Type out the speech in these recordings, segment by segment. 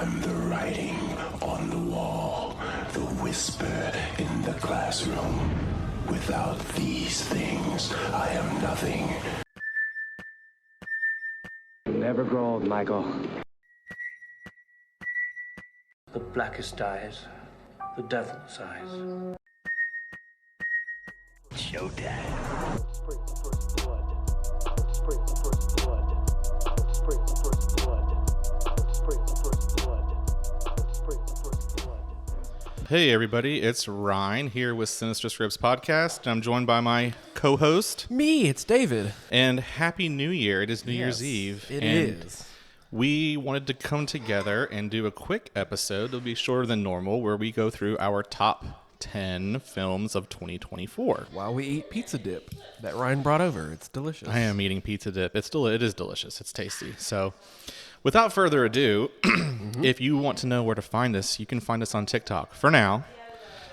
am the writing on the wall, the whisper in the classroom. Without these things, I am nothing. Never grow old, Michael. The blackest eyes, the devil's eyes. Showtime. Spring the first blood. Spring the first blood. Spring the first blood. Spring the first blood. Spring the first blood. Hey everybody, it's Ryan here with Sinister Scripts Podcast. I'm joined by my co-host. Me, it's David. And Happy New Year. It is New Year's Eve. It and is. We wanted to come together and do a quick episode. It'll be shorter than normal, where we go through our top 10 films of 2024. While we eat pizza dip that Ryan brought over. It's delicious. I am eating pizza dip. It is delicious. It's tasty. So without further ado, if you want to know where to find us, you can find us on TikTok. For now,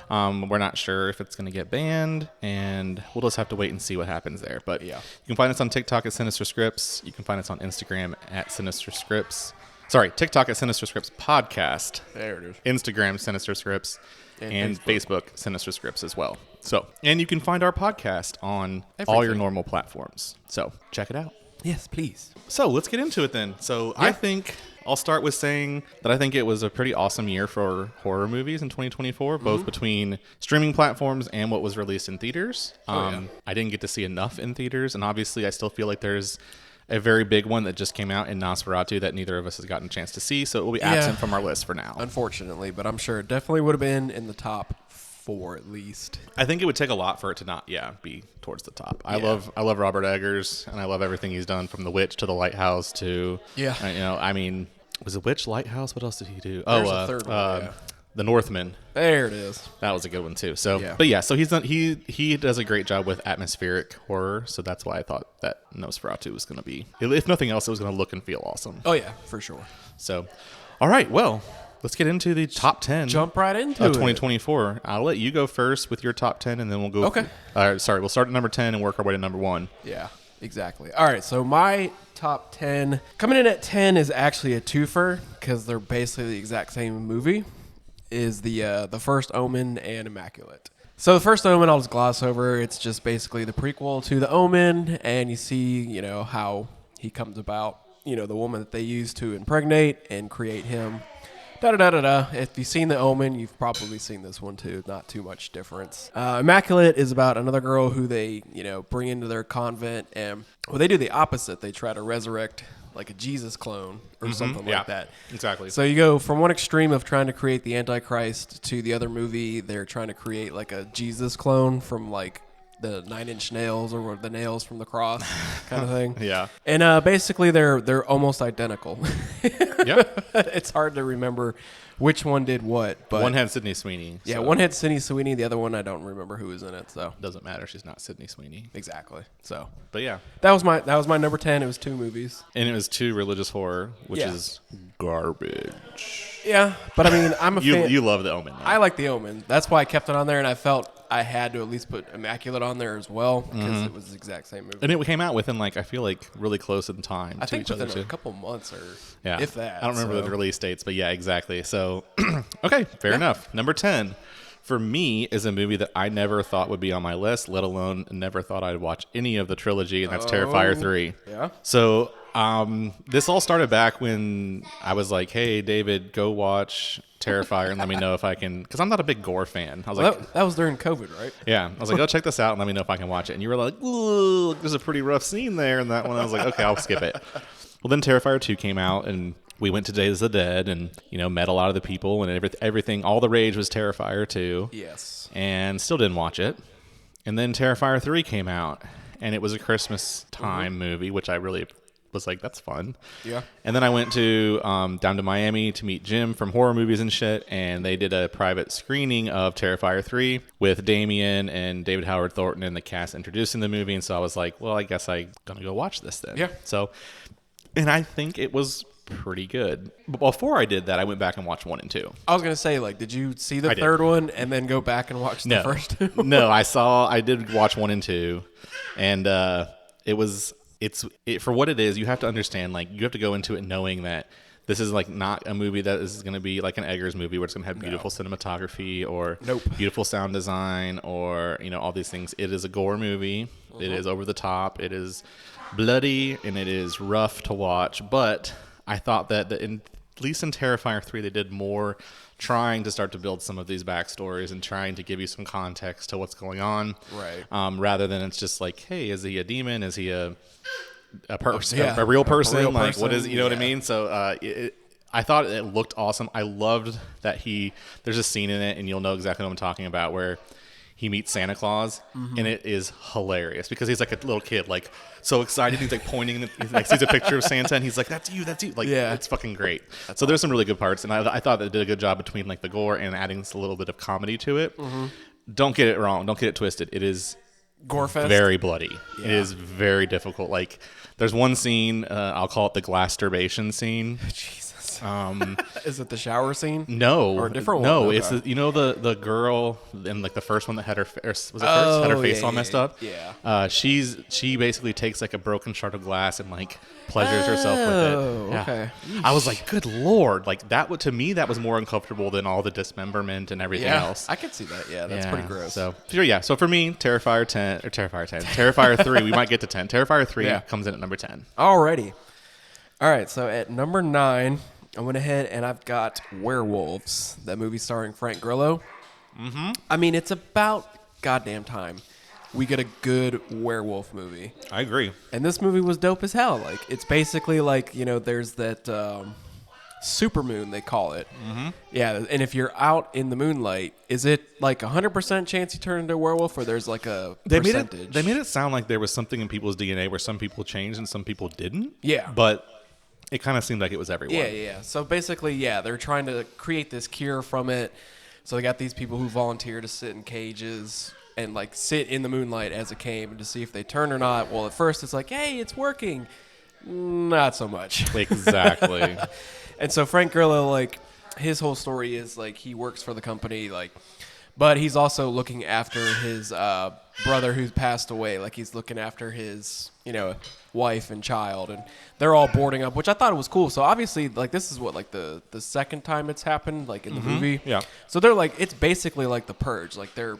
we're not sure if it's going to get banned, and we'll just have to wait and see what happens there. But Yeah. you can find us on TikTok at Sinister Scripts. You can find us on Instagram at Sinister Scripts. Sorry, TikTok at Sinister Scripts Podcast. There it is. Instagram Sinister Scripts. And Facebook. Facebook Sinister Scripts as well. So, and you can find our podcast on all your Everything. normal platforms. So check it out. Yes, please. So let's get into it then. So I think I'll start with saying that I think it was a pretty awesome year for horror movies in 2024, both between streaming platforms and what was released in theaters. I didn't get to see enough in theaters, and obviously I still feel like there's a very big one that just came out in Nosferatu that neither of us has gotten a chance to see, so it will be absent from our list for now. Unfortunately, but I'm sure it definitely would have been in the top 4 at least. I think it would take a lot for it to not, be towards the top. I love Robert Eggers, and I love everything he's done, from The Witch to The Lighthouse to, was The Witch, Lighthouse? What else did he do? There's a third one, The Northman. There it is. That was a good one too. So, Yeah. but yeah, so he's done. He does a great job with atmospheric horror. So that's why I thought that Nosferatu was going to be, if nothing else, it was going to look and feel awesome. Oh, yeah, for sure. So, all right, well, let's get into the top 10. Jump right into of it. 2024. I'll let you go first with your top 10, and then we'll go. Okay. We'll start at number 10 and work our way to number 1. Yeah, exactly. All right, so my top 10, coming in at 10 is actually a twofer because they're basically the exact same movie, is the First Omen and Immaculate. So the First Omen, I'll just gloss over. It's just basically the prequel to The Omen, and you see, how he comes about, the woman that they use to impregnate and create him. Da-da-da-da-da. If you've seen The Omen, you've probably seen this one too. Not too much difference. Immaculate is about another girl who they, bring into their convent, and they do the opposite. They try to resurrect like a Jesus clone or something like that. Exactly. So you go from one extreme of trying to create the Antichrist to the other movie. They're trying to create like a Jesus clone from like the 9 Inch Nails or the nails from the cross kind of thing. Yeah. And basically they're almost identical. Yep. It's hard to remember which one did what, but One had Sydney Sweeney. yeah, so one had Sydney Sweeney, the other one I don't remember who was in it. So doesn't matter. She's not Sydney Sweeney. exactly. So But yeah. that was my number 10. It was 2 movies. And it was 2 religious horror, which Yeah. is garbage. Yeah, but I mean, I'm a fan. You love The Omen. Though. I like The Omen. That's why I kept it on there, and I felt I had to at least put Immaculate on there as well because it was the exact same movie. And it came out within, I feel like, really close in time I to think each other, within too. a couple months or Yeah. if that. I don't remember so. the release dates, but yeah, exactly. So, okay, fair enough. Number 10 for me is a movie that I never thought would be on my list, let alone never thought I'd watch any of the trilogy, and that's Terrifier 3. Yeah. So, this all started back when I was like, hey, David, go watch Terrifier and let me know if I can, because I'm not a big gore fan. I was Well, like, that was during COVID, right? yeah. I was like, go check this out and let me know if I can watch it. And you were like, ooh, there's a pretty rough scene there in that one. I was like, okay, I'll skip it. Well, then Terrifier 2 came out, and we went to Days of the Dead and, met a lot of the people, and everything, all the rage was Terrifier 2. Yes. And still didn't watch it. And then Terrifier 3 came out, and it was a Christmas time movie, which I really was like, that's fun. Yeah. And then I went to down to Miami to meet Jim from Horror Movies and shit, and they did a private screening of Terrifier 3 with Damien and David Howard Thornton and the cast introducing the movie. And so I was like, well, I guess I'm gonna go watch this then. Yeah. So, and I think it was pretty good. But before I did that, I went back and watched 1 and 2. I was gonna say, did you see the I did. third one and then go back and watch the first two? No, I did watch 1 and 2, and for what it is, you have to understand, you have to go into it knowing that This is like not a movie that is going to be like an Eggers movie where it's going to have beautiful cinematography or beautiful sound design or, you know, all these things. It is a gore movie. It is over the top. It is bloody and it is rough to watch. But I thought that at least in Terrifier 3, they did more trying to start to build some of these backstories and trying to give you some context to what's going on. Right. Rather than it's just like, hey, is he a demon? Is he a person, Yeah. a real person? A real Like, what is, person, you know what I yeah. mean? So I thought it looked awesome. I loved that there's a scene in it, and you'll know exactly what I'm talking about, where he meets Santa Claus, and it is hilarious because he's like a little kid, like so excited. He's like pointing, and he like sees a picture of Santa, and he's like, "That's you, that's you!" Like, Yeah. it's fucking great. So there's some really good parts, and I thought they did a good job between like the gore and adding a little bit of comedy to it. Don't get it wrong. Don't get it twisted. It is Gorefest. very bloody. It is very difficult. Like, there's one scene, I'll call it the glasturbation scene. Jesus. Um, Is it the shower scene? no, Or a different one? No, Okay. it's you know the girl in like the first one that had her had her face all messed up. Yeah. She basically takes like a broken shard of glass and like pleasures herself with it. Oh, Yeah. okay. I was like, good lord, like to me that was more uncomfortable than all the dismemberment and everything else. I could see that. Yeah, that's pretty gross. So for me, Terrifier 3, we might get to 10. Terrifier 3 Yeah. comes in at number 10. Alrighty. All right, so at number 9, I went ahead and I've got Werewolves, that movie starring Frank Grillo. Mm-hmm. I mean, it's about goddamn time we get a good werewolf movie. I agree. And this movie was dope as hell. Like, it's basically like, you know, there's that supermoon, they call it. Mm-hmm. Yeah, and if you're out in the moonlight, is it like 100% chance you turn into a werewolf, or there's like a percentage? They made it sound like there was something in people's DNA where some people changed and some people didn't. Yeah. But it kind of seemed like it was everyone. Yeah. So basically, yeah, they're trying to create this cure from it. So they got these people who volunteer to sit in cages and like sit in the moonlight as it came to see if they turn or not. Well, at first it's like, hey, it's working. Not so much. Exactly. And so Frank Grillo, like, his whole story is like he works for the company, like, but he's also looking after his brother who's passed away. Like, he's looking after his, you know, wife and child, and they're all boarding up, which I thought was cool. So obviously, like, this is what, like, the second time it's happened, like, in the movie. Yeah. So they're like, it's basically like The Purge. Like, they're,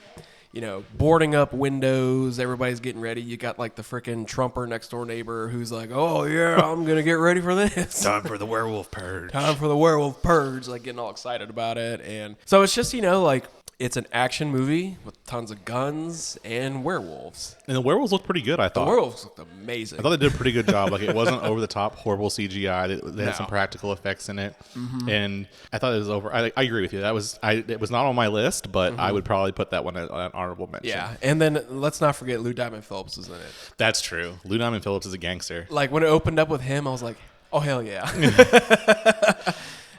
you know, boarding up windows. Everybody's getting ready. You got like the freaking Trumper next door neighbor who's like, oh yeah, I'm gonna get ready for this. Time for the werewolf purge. Time for the werewolf purge, like getting all excited about it. And so it's just, you know, like, it's an action movie with tons of guns and werewolves. And the werewolves looked pretty good, I The thought. werewolves looked amazing. I thought they did a pretty good job. Like, it wasn't over the top, horrible CGI. They had No. some practical effects in it, and I thought it was over. I agree with you. It was not on my list, but I would probably put that one as an honorable mention. Yeah, and then let's not forget Lou Diamond Phillips was in it. That's true. Lou Diamond Phillips is a gangster. Like, when it opened up with him, I was like, oh hell yeah.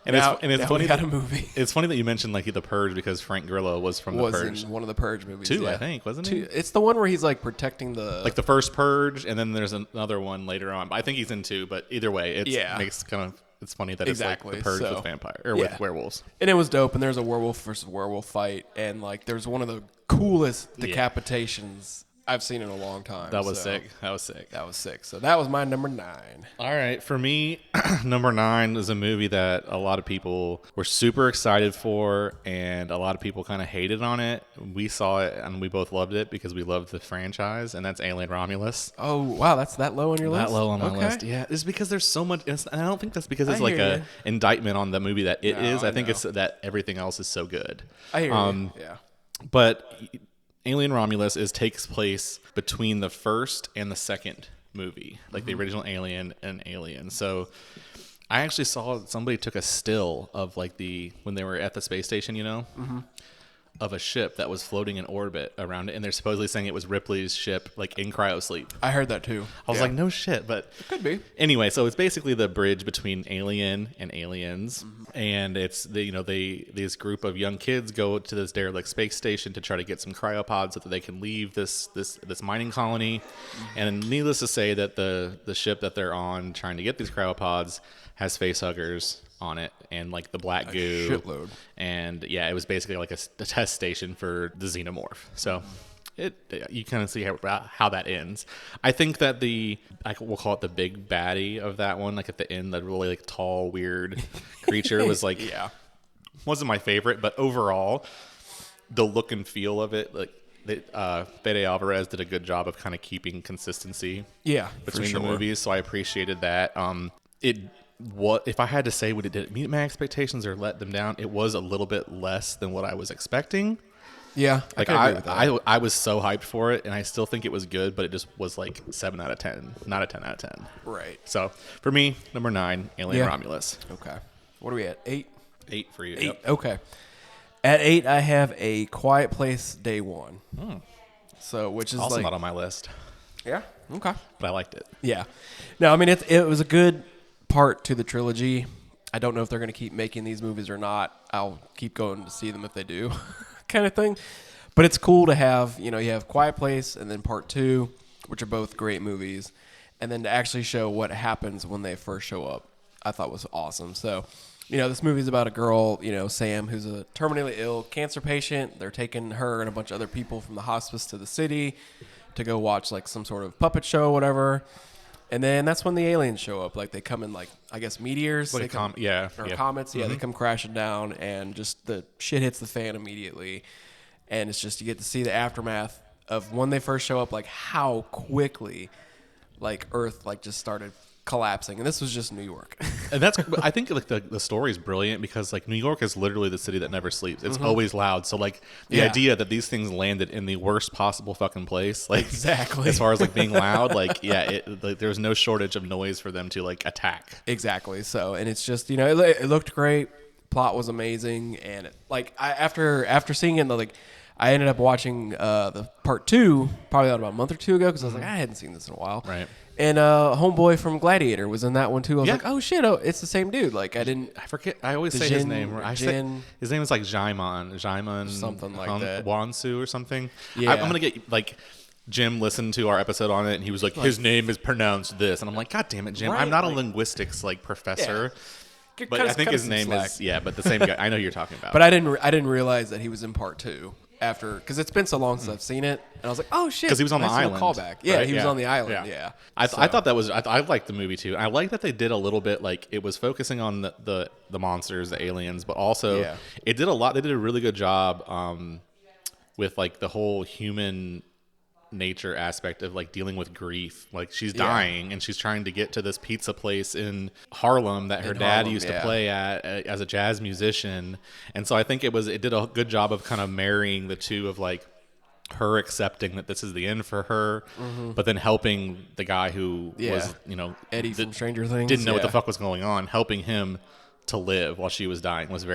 And now, it's now funny we got that, a movie. It's funny that you mentioned like The Purge because Frank Grillo was from Was The Purge. in one of the Purge movies. 2, yeah. I think, wasn't he? 2. It's the one where he's like protecting the Like the first Purge, and then there's another one later on. I think he's in 2, but either way, it Yeah. makes it's funny that Exactly, it's like The Purge so- with vampire or yeah. with werewolves. And it was dope, and there's a werewolf versus werewolf fight, and like there's one of the coolest decapitations I've seen in a long time. That was so sick. That was sick. That was sick. So that was my number 9. All right, for me, number 9 is a movie that a lot of people were super excited for, and a lot of people kind of hated on it. We saw it, and we both loved it because we loved the franchise, and that's Alien Romulus. Oh wow, that's that low on your list? That low on my Okay. list. Yeah, it's because there's so much. And I don't think that's because it's I like hear a ya. indictment on the movie that it No, is. I I think know. it's that everything else is so good. I hear you. Yeah. But Alien Romulus takes place between the first and the second movie, like the original Alien and Alien. So I actually saw somebody took a still of like when they were at the space station, you know, of a ship that was floating in orbit around it, and they're supposedly saying it was Ripley's ship, like in cryosleep. I heard that too. I was like, no shit, but could be. Anyway, so it's basically the bridge between Alien and Aliens, and it's this group of young kids go to this derelict space station to try to get some cryopods so that they can leave this mining colony. And needless to say, that the ship that they're on trying to get these cryopods has facehuggers on it and like the black goo shitload. and yeah, it was basically like a test station for the xenomorph. So you kind of see how that ends. I think that we'll call it the big baddie of that one, like at the end, that really like tall, weird creature was like, wasn't my favorite, but overall, the look and feel of it, like Fede Alvarez did a good job of kind of keeping consistency between the movies, so I appreciated that. If I had to say, did it meet my expectations or let them down? It was a little bit less than what I was expecting. Yeah, like I was so hyped for it, and I still think it was good, but it just was like 7 out of 10, not a 10 out of 10. Right. So for me, number 9, Alien Romulus. Okay. What are we at? 8? 8 for you. 8. Yep. Okay. At 8, I have A Quiet Place Day One. So, which is also like, not on my list. Yeah. Okay. But I liked it. Yeah. No, I mean it was a good part to the trilogy. I don't know if they're going to keep making these movies or not. I'll keep going to see them if they do, kind of thing. But it's cool to have, you have Quiet Place and then Part 2, which are both great movies, and then to actually show what happens when they first show up, I thought was awesome. So, this movie's about a girl, Sam, who's a terminally ill cancer patient. They're taking her and a bunch of other people from the hospice to the city to go watch like some sort of puppet show or whatever. And then that's when the aliens show up. Like they come in like, I guess, meteors. Like comets. Yeah, they come crashing down and just the shit hits the fan immediately. And it's just, you get to see the aftermath of when they first show up, like how quickly like Earth like just started collapsing. And this was just New York. And I think like the story is brilliant because like New York is literally the city that never sleeps. It's always loud. So like the idea that these things landed in the worst possible fucking place, like exactly as far as like being loud, like there was no shortage of noise for them to like attack. Exactly. So, and it's just, it looked great. Plot was amazing. And after seeing it, like I ended up watching the Part 2 probably about a month or 2 ago because I was like, I hadn't seen this in a while. Right. And homeboy from Gladiator was in that one too. I was like, oh shit, it's the same dude. Like I forget. I always say his name. His name is like Jaimon, something like that. Wansu or something. Yeah. I'm gonna get like Jim listened to our episode on it, and he was like, his name is pronounced this, and I'm like, God damn it, Jim! Right? I'm not a linguistics like professor. Yeah. But I think his name is but the same guy. I know who you're talking about. But I didn't realize that he was in Part 2. After, because it's been so long since I've seen it, and I was like, "Oh shit!" Because he was on the island. Callback, yeah, right? he was on the island. Yeah, I thought that was. I liked the movie too. I like that they did a little bit like it was focusing on the monsters, the aliens, but also it did a lot. They did a really good job with like the whole human nature aspect of like dealing with grief. Like she's dying and she's trying to get to this pizza place in Harlem that her dad used to play at as a jazz musician. And so I think it did a good job of kind of marrying the two of like her accepting that this is the end for her, but then helping the guy who was, Eddie from Stranger Things, didn't know what the fuck was going on, helping him to live while she was dying was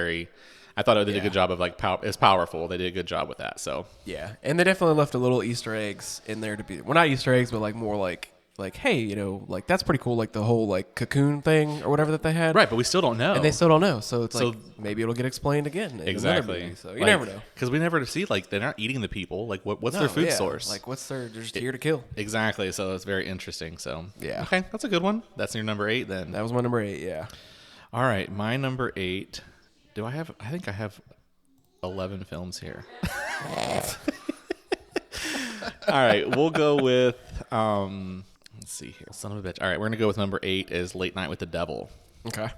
I thought it did a good job of like it's powerful. They did a good job with that. So yeah, and they definitely left a little Easter eggs in there to be not Easter eggs, but like more like hey, like that's pretty cool. Like the whole like cocoon thing or whatever that they had. Right, but we still don't know, and they still don't know. So it's like maybe it'll get explained again. In exactly. Movie, so you never know because we never see like they're not eating the people. Like what's their food source? Like they're just here to kill. Exactly. So it's very interesting. So yeah, okay, that's a good one. That's your number 8 then. That was my number 8. Yeah. All right, my number 8. I think I have 11 films here. All right, we'll go with let's see here. Son of a bitch. All right, we're gonna go with number 8 is Late Night with the Devil. Okay.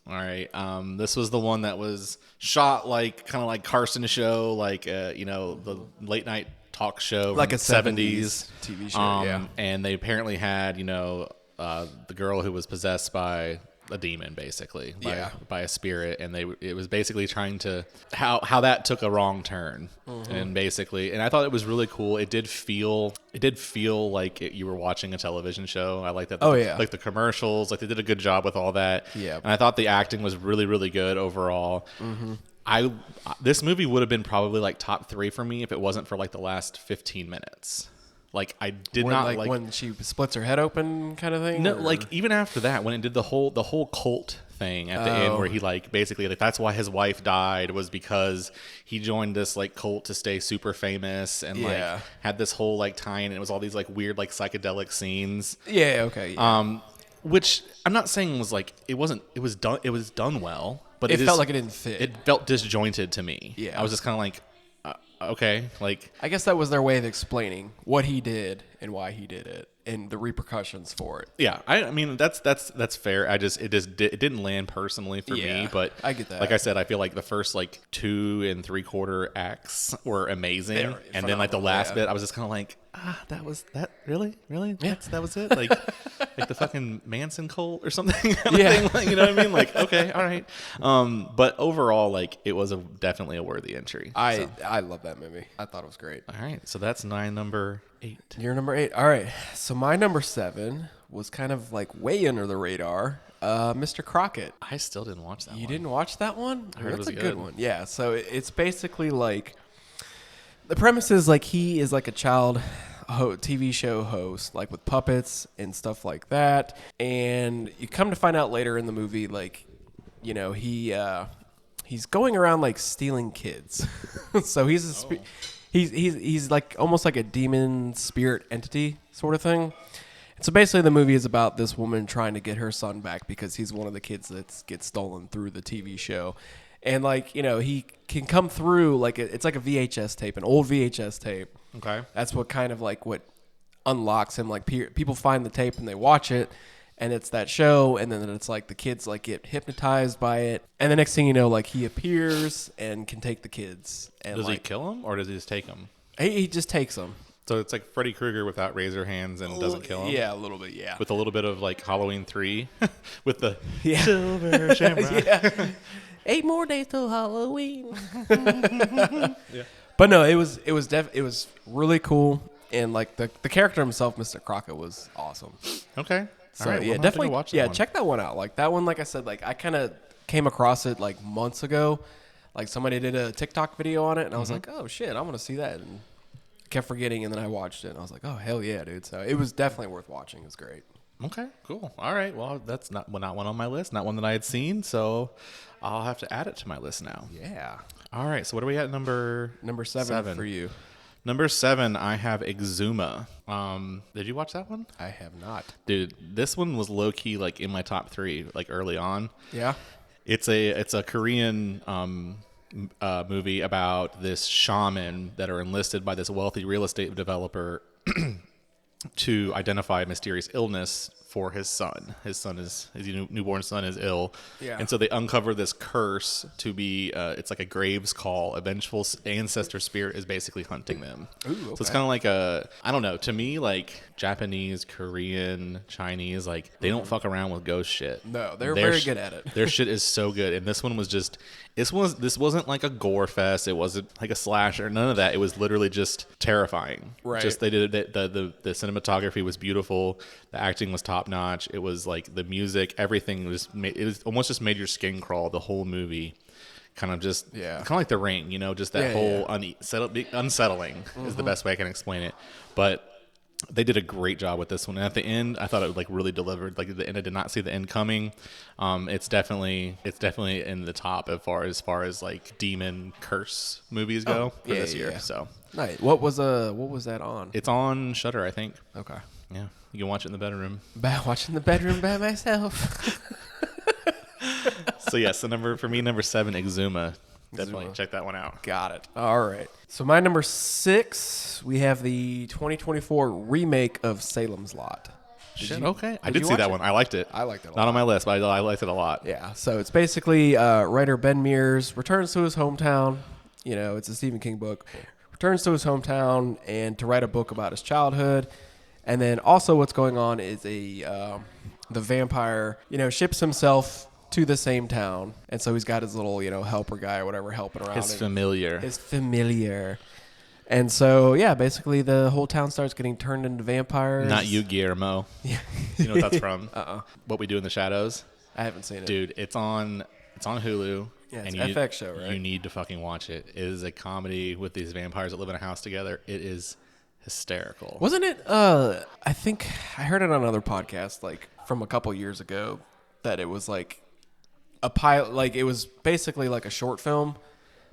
All right. This was the one that was shot like kind of like Carson show, like the late night talk show, like a 70s TV show. And they apparently had the girl who was possessed by a demon, basically, by a spirit, and it was basically trying to how that took a wrong turn, and I thought it was really cool. It did feel like you were watching a television show. I like that. Like the commercials, like they did a good job with all that. Yeah, and I thought the acting was really, really good overall. This movie would have been probably like top 3 for me if it wasn't for like the last 15 minutes. Like I did not like when she splits her head open, kind of thing. No, like even after that, when it did the whole cult thing at the end, where he like basically like that's why his wife died was because he joined this like cult to stay super famous and like had this whole like tie-in. And it was all these like weird like psychedelic scenes. Yeah. Okay. Yeah. Which I'm not saying was like it was done well, but it felt like it didn't fit. It felt disjointed to me. Yeah. I was just kind of like, Okay, like I guess that was their way of explaining what he did and why he did it and the repercussions for it. yeah, I mean that's fair. It didn't land personally for Yeah, me, but I get that. Like I said, I feel like the first like 2 3/4 acts were amazing, They're and then like the phenomenal, last yeah. bit, I was just kind of like, that was that really that was it, like like the fucking Manson cult or something. kind of Yeah. thing, like, you know what I mean? Like, okay, all right. But overall, like it was definitely a worthy entry. So. I love that movie. I thought it was great. All right, so that's number 8. You're number 8. All right. So my number 7 was kind of like way under the radar. Mr. Crockett. I still didn't watch that. You one. didn't watch that one? heard it That's was a good good. one. Yeah. So it's basically like the premise is like he is like a child TV show host, like with puppets and stuff like that. And you come to find out later in the movie, like, you know, he's going around like stealing kids. So he's he's like almost like a demon spirit entity sort of thing. So basically, the movie is about this woman trying to get her son back because he's one of the kids that gets stolen through the TV show. And, like, you know, he can come through, like, it's like a VHS tape, an old VHS tape. Okay. That's what kind of, like, what unlocks him. Like, people find the tape and they watch it, and it's that show, and then it's, like, the kids, like, get hypnotized by it. And the next thing you know, like, he appears and can take the kids. And Does he like, kill him or does he just take him? he just takes them. So it's like Freddy Krueger without razor hands and doesn't kill him. Yeah, a little bit, yeah. With a little bit of like Halloween 3 with the Yeah. silver shamrock. Yeah. 8 more days till Halloween. But no, it was really cool, and like the character himself, Mr. Crockett, was awesome. Okay. So All right, yeah, we'll have to go definitely watch that yeah, one. check that one out. Like that one, like I said, like I kind of came across it like months ago. Like somebody did a TikTok video on it, and I was like, oh shit, I want to see that. And kept forgetting, and then I watched it, and I was like, oh hell yeah, dude. So it was definitely worth watching. It was great. Okay, cool. All right. Well, that's not one on my list, not one that I had seen, so I'll have to add it to my list now. Yeah. All right. So what are we at number Number 7 for you. Number 7, I have Exuma. Did you watch that one? I have not. Dude, this one was low key like in my top 3, like early on. Yeah. It's a Korean movie about this shaman that are enlisted by this wealthy real estate developer to identify a mysterious illness for his son. His newborn son is ill. Yeah. And so they uncover this curse to be, it's like a graves call. A vengeful ancestor spirit is basically hunting them. Ooh, So it's okay. kind of like I don't know, to me, like Japanese, Korean, Chinese, like they don't fuck around with ghost shit. No, they're Their very sh- good at it. Their shit is so good. And this one was just, this wasn't like a gore fest. It wasn't like a slasher. None of that. It was literally just terrifying. Right. Just they did it. The cinematography was beautiful. The acting was top notch. It was like the music, everything was. It was almost just made your skin crawl. The whole movie, kind of just kind of like The Ring. You know, just that whole unsettling is the best way I can explain it. But they did a great job with this one. And at the end, I thought it like really delivered. Like at the end, I did not see the end coming. It's definitely in the top as far as like demon curse movies go for this year. So Nice. What was that on? it's on Shudder, I think. Okay. Yeah, you can watch it in the bedroom. Watching the bedroom by myself. So yes, number 7, Exuma. Definitely Exuma. check that one out. Got it. All right. So my number 6, we have the 2024 remake of Salem's Lot. Shit, okay. I did did you see watch that it? one. I liked it. I liked it a Not lot. on my list, but I liked it a lot. Yeah. So it's basically writer Ben Mears returns to his hometown. You know, it's a Stephen King book. Returns to his hometown and to write a book about his childhood. And then also what's going on is the vampire, ships himself to the same town. And so he's got his little, helper guy or whatever helping around. It's him. familiar. Is familiar. And so, yeah, basically the whole town starts getting turned into vampires. Not you, Guillermo. Yeah. You know what that's from? What We Do in the Shadows. I haven't seen it. Dude, it's on Hulu. Yeah, it's and FX show, right? You need to fucking watch it. It is a comedy with these vampires that live in a house together. It is hysterical. Wasn't it? I think I heard it on another podcast, like from a couple years ago, that it was like a pilot. Like it was basically like a short film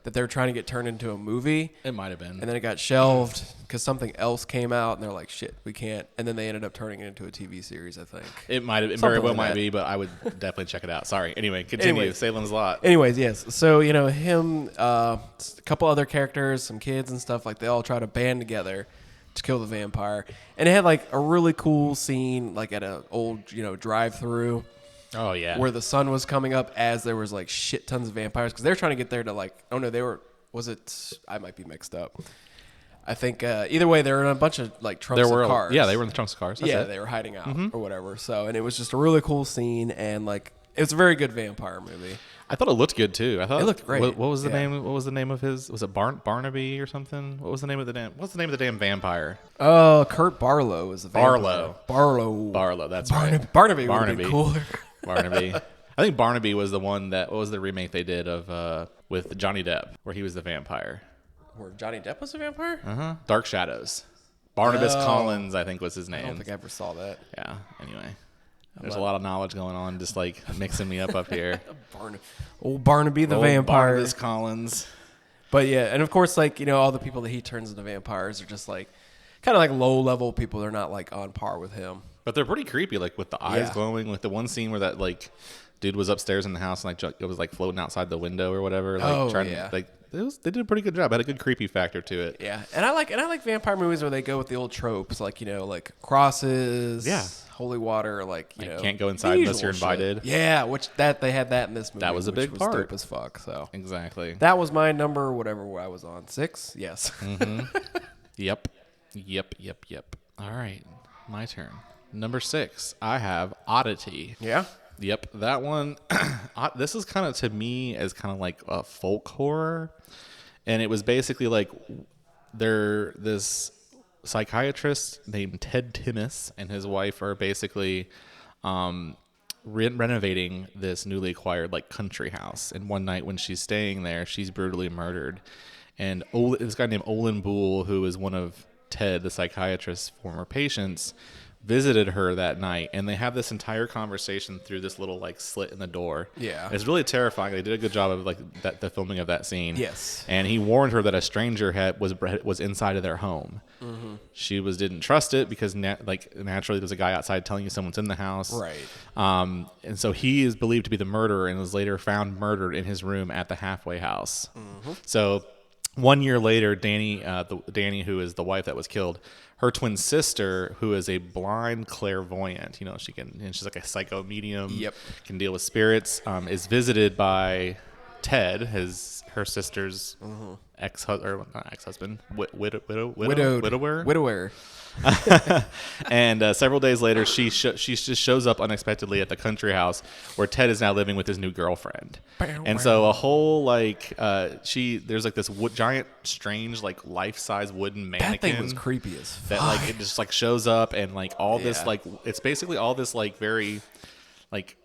that they were trying to get turned into a movie. It might have been. And then it got shelved because something else came out, and they're like, "Shit, we can't." And then they ended up turning it into a TV series, I think. It might have, it Something very well like might that. be, but I would definitely check it out. Sorry. Anyway, continue. Anyways. Salem's Lot. Anyways, yes. So him, a couple other characters, some kids and stuff, like they all try to band together to kill the vampire, and it had like a really cool scene, like at an old drive-through. Oh yeah. Where the sun was coming up as there was like shit tons of vampires because they're trying to get there to like I might be mixed up. I think either way they're in a bunch of like trunks of cars. Yeah, they were in the trunks of cars. That's it. They were hiding out or whatever. So and it was just a really cool scene and like it was a very good vampire movie. I thought it looked good too. I thought It looked great. What was the Yeah. name? What was the name of his? Was it Barnaby or something? What was the name of the damn? What's the name of the damn vampire? Kurt Barlow is the vampire. Barlow. That's right. Barnaby would have been cooler. Barnaby. I think Barnaby was the one that. What was the remake they did of with Johnny Depp, where he was the vampire? Where Johnny Depp was a vampire? Dark Shadows. Barnabas Oh. Collins, I think, was his name. I don't think I ever saw that. Yeah. Anyway, there's a lot of knowledge going on, just like mixing me up here. Old Barnaby the Old vampire. Barnabas Collins. But yeah, and of course, like all the people that he turns into vampires are just like kind of like low level people. They're not like on par with him. But they're pretty creepy, like with the eyes Yeah. glowing. Like the one scene where that like dude was upstairs in the house and like it was like floating outside the window or whatever. Like Oh, trying yeah. to like they did a pretty good job. Had a good creepy factor to it. Yeah, and I like vampire movies where they go with the old tropes, like like crosses, Yeah. holy water, like Like, know, can't go the inside unless usual you're shit. invited. Yeah, which they had that in this movie. That was a which big part. dope as fuck. So Exactly. that was my number, whatever I was on 6. Yes. Yep. All right, my turn. Number 6, I have Oddity. Yeah. Yep, that one. This is kind of to me as kind of like a folk horror, and it was basically like this psychiatrist named Ted Timmis and his wife are basically renovating this newly acquired like country house. And one night when she's staying there, she's brutally murdered. And this guy named Olin Boole, who is one of Ted, the psychiatrist's former patients, visited her that night, and they have this entire conversation through this little like slit in the door. Yeah. It's really terrifying. They did a good job of like the filming of that scene. Yes. And he warned her that a stranger was inside of their home. Mm-hmm. She didn't trust it because naturally there's a guy outside telling you someone's in the house. Right. And so he is believed to be the murderer and was later found murdered in his room at the halfway house. Mm-hmm. So 1 year later, Danny, who is the wife that was killed, her twin sister, who is a blind clairvoyant, she's like a psycho medium, Yep. can deal with spirits, is visited by Ted, her sister's ex-husband, widower. And several days later, she just shows up unexpectedly at the country house where Ted is now living with his new girlfriend. And so a whole there's like this giant, strange, like life-size wooden mannequin. That thing was creepy as fuck. That like it just like shows up and like all this Yeah. like it's basically all this like very like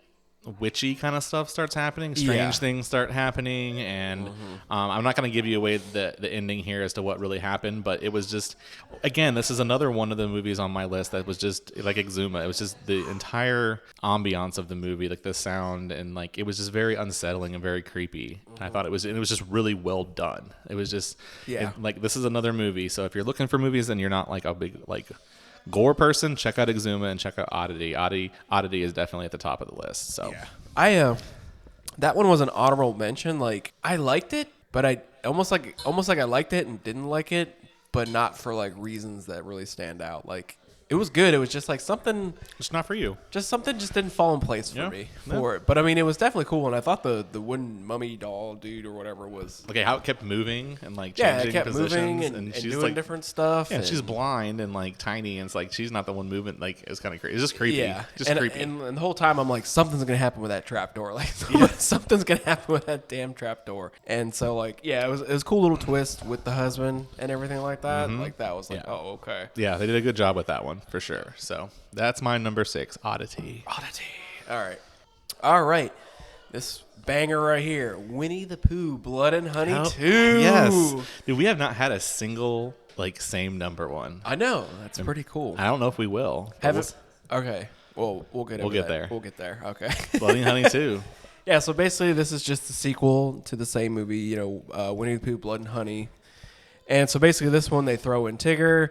witchy kind of stuff starts happening. Strange Yeah. things start happening, and I'm not going to give you away the ending here as to what really happened, but it was just, again, this is another one of the movies on my list that was just like Exuma. It was just the entire ambiance of the movie, like the sound, and like it was just very unsettling and very creepy. I thought it was just really well done. It was just like this is another movie. So if you're looking for movies and you're not like a big like gore person, check out Exuma and check out Oddity. Oddity is definitely at the top of the list. So I that one was an honorable mention. Like I liked it, but I almost like I liked it and didn't like it, but not for like reasons that really stand out. Like it was good. It was just like something it's not for you. just didn't fall in place for Yeah. me Yeah. for it. But I mean, it was definitely cool, and I thought the wooden mummy doll dude or whatever was Okay, how it kept moving and like yeah, changing it kept positions, moving and she's doing like different stuff. Yeah, and she's and- blind and like tiny, and it's like she's not the one moving. Like it was kind of crazy. It's just creepy. Yeah, just and, creepy. And the whole time I'm like, something's gonna happen with that trap door. Like something's gonna happen with that damn trap door. And so like, yeah, it was a cool little twist with the husband and everything like that. Like that was like, Yeah. oh okay. Yeah, they did a good job with that one for sure. So that's my number 6, Oddity. All right. This banger right here, Winnie the Pooh, Blood and Honey 2. Yes, dude, we have not had a single like same number one. I know. That's pretty cool. I don't know if we will. but Haven't. Okay. Well, we'll get We'll over get that. there. We'll get there. Okay. Bloody Honey 2. Yeah, so basically this is just a sequel to the same movie, Winnie the Pooh, Blood and Honey. And so basically this one they throw in Tigger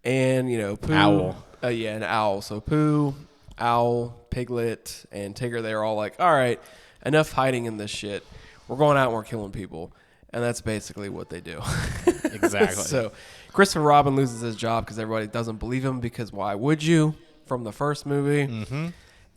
and, Pooh. Owl. An owl. So Pooh, Owl, Piglet, and Tigger, they're all like, all right, enough hiding in this shit. We're going out and we're killing people. And that's basically what they do. Exactly. So Christopher Robin loses his job because everybody doesn't believe him because why would you from the first movie? Mm-hmm.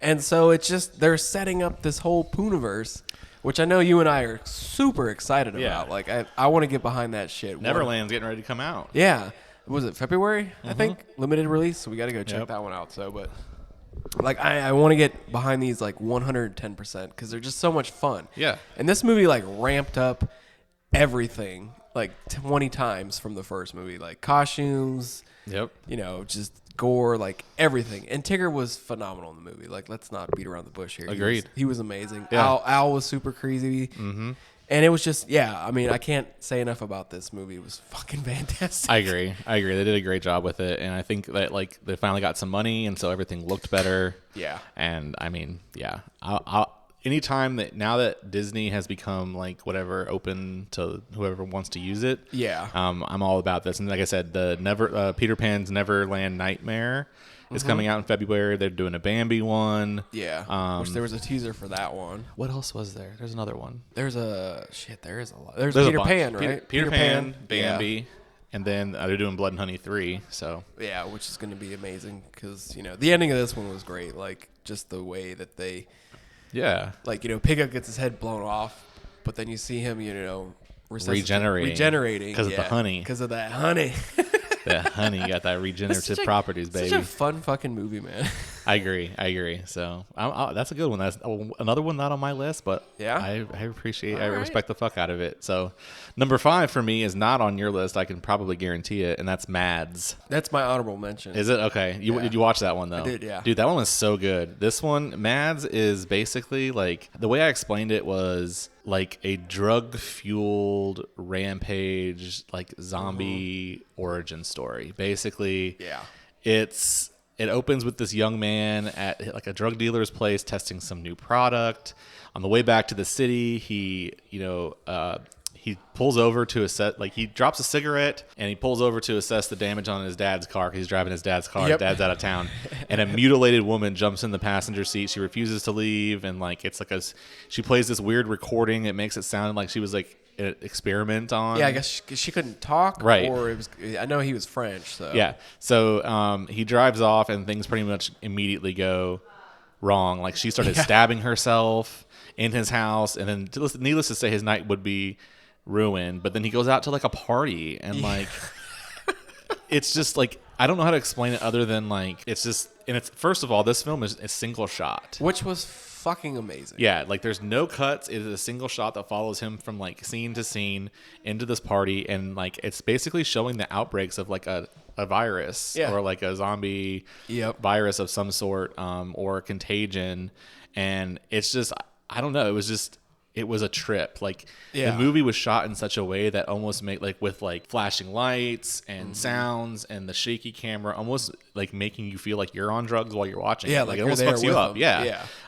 And so it's just they're setting up this whole Pooniverse, which I know you and I are super excited Yeah. about. Like I want to get behind that shit. Neverland's getting ready to come out. Yeah. Was it February? I think limited release. So we got to go check that one out. So, but like I want to get behind these like 110% because they're just so much fun. Yeah. And this movie like ramped up everything like 20 times from the first movie, like costumes. Yep. Just gore, like everything. And Tigger was phenomenal in the movie. Like, let's not beat around the bush here. Agreed. He was amazing. Yeah. Al was super crazy. Mm-hmm. And it was just, I mean, I can't say enough about this movie. It was fucking fantastic. I agree. They did a great job with it, and I think that like they finally got some money, and so everything looked better. Yeah. And I mean, yeah, I'll anytime that now that Disney has become like whatever open to whoever wants to use it. Yeah. I'm all about this, and like I said, the Peter Pan's Neverland Nightmare is coming out in February. They're doing a Bambi one. Yeah. Which there was a teaser for that one. What else was there? There's another one. There is a lot. There's a Peter bunch. Pan, right? Peter Pan, Yeah. Bambi. And then they're doing Blood and Honey 3, so. Yeah, which is going to be amazing because, the ending of this one was great. Like, just the way that they, Yeah. like, Piglet gets his head blown off, but then you see him, regenerating. Because of the honey. Because of that honey. That honey got that regenerative properties, baby. Such a fun fucking movie, man. I agree. So that's a good one. That's another one not on my list, but Yeah? I appreciate, I All right. respect the fuck out of it. So number 5 for me is not on your list. I can probably guarantee it, and that's Mads. That's my honorable mention. Is it okay? Did you watch that one though? I did, yeah. Dude, that one was so good. This one, Mads, is basically like the way I explained it was like a drug-fueled rampage, like zombie origin story. Basically, Yeah. it opens with this young man at like a drug dealer's place testing some new product. On the way back to the city, he pulls over to assess, like he drops a cigarette and he pulls over to assess the damage on his dad's car because he's driving his dad's car. Yep. Dad's out of town. And a mutilated woman jumps in the passenger seat. She refuses to leave. And like, it's like she plays this weird recording. It makes it sound like she was like an experiment on. Yeah, I guess she couldn't talk. Right. Or it was. I know he was French, so. Yeah. So he drives off and things pretty much immediately go wrong. Like she started stabbing herself in his house. And then needless to say, his night would be ruined. But then he goes out to like a party and like it's just like I don't know how to explain it other than like it's just, and it's, first of all, this film is a single shot, Which was fucking amazing. yeah, like there's no cuts. It is a single shot that follows him from like scene to scene into this party, and like it's basically showing the outbreaks of like a virus Yeah. or like a zombie Yep. virus of some sort, or contagion. And it's just, I don't know, it was a trip. Like Yeah. the movie was shot in such a way that almost made like with like flashing lights and Mm-hmm. sounds and the shaky camera, almost like making you feel like you're on drugs while you're watching. Yeah, it. like it you're almost there fucks you with up. them. Yeah.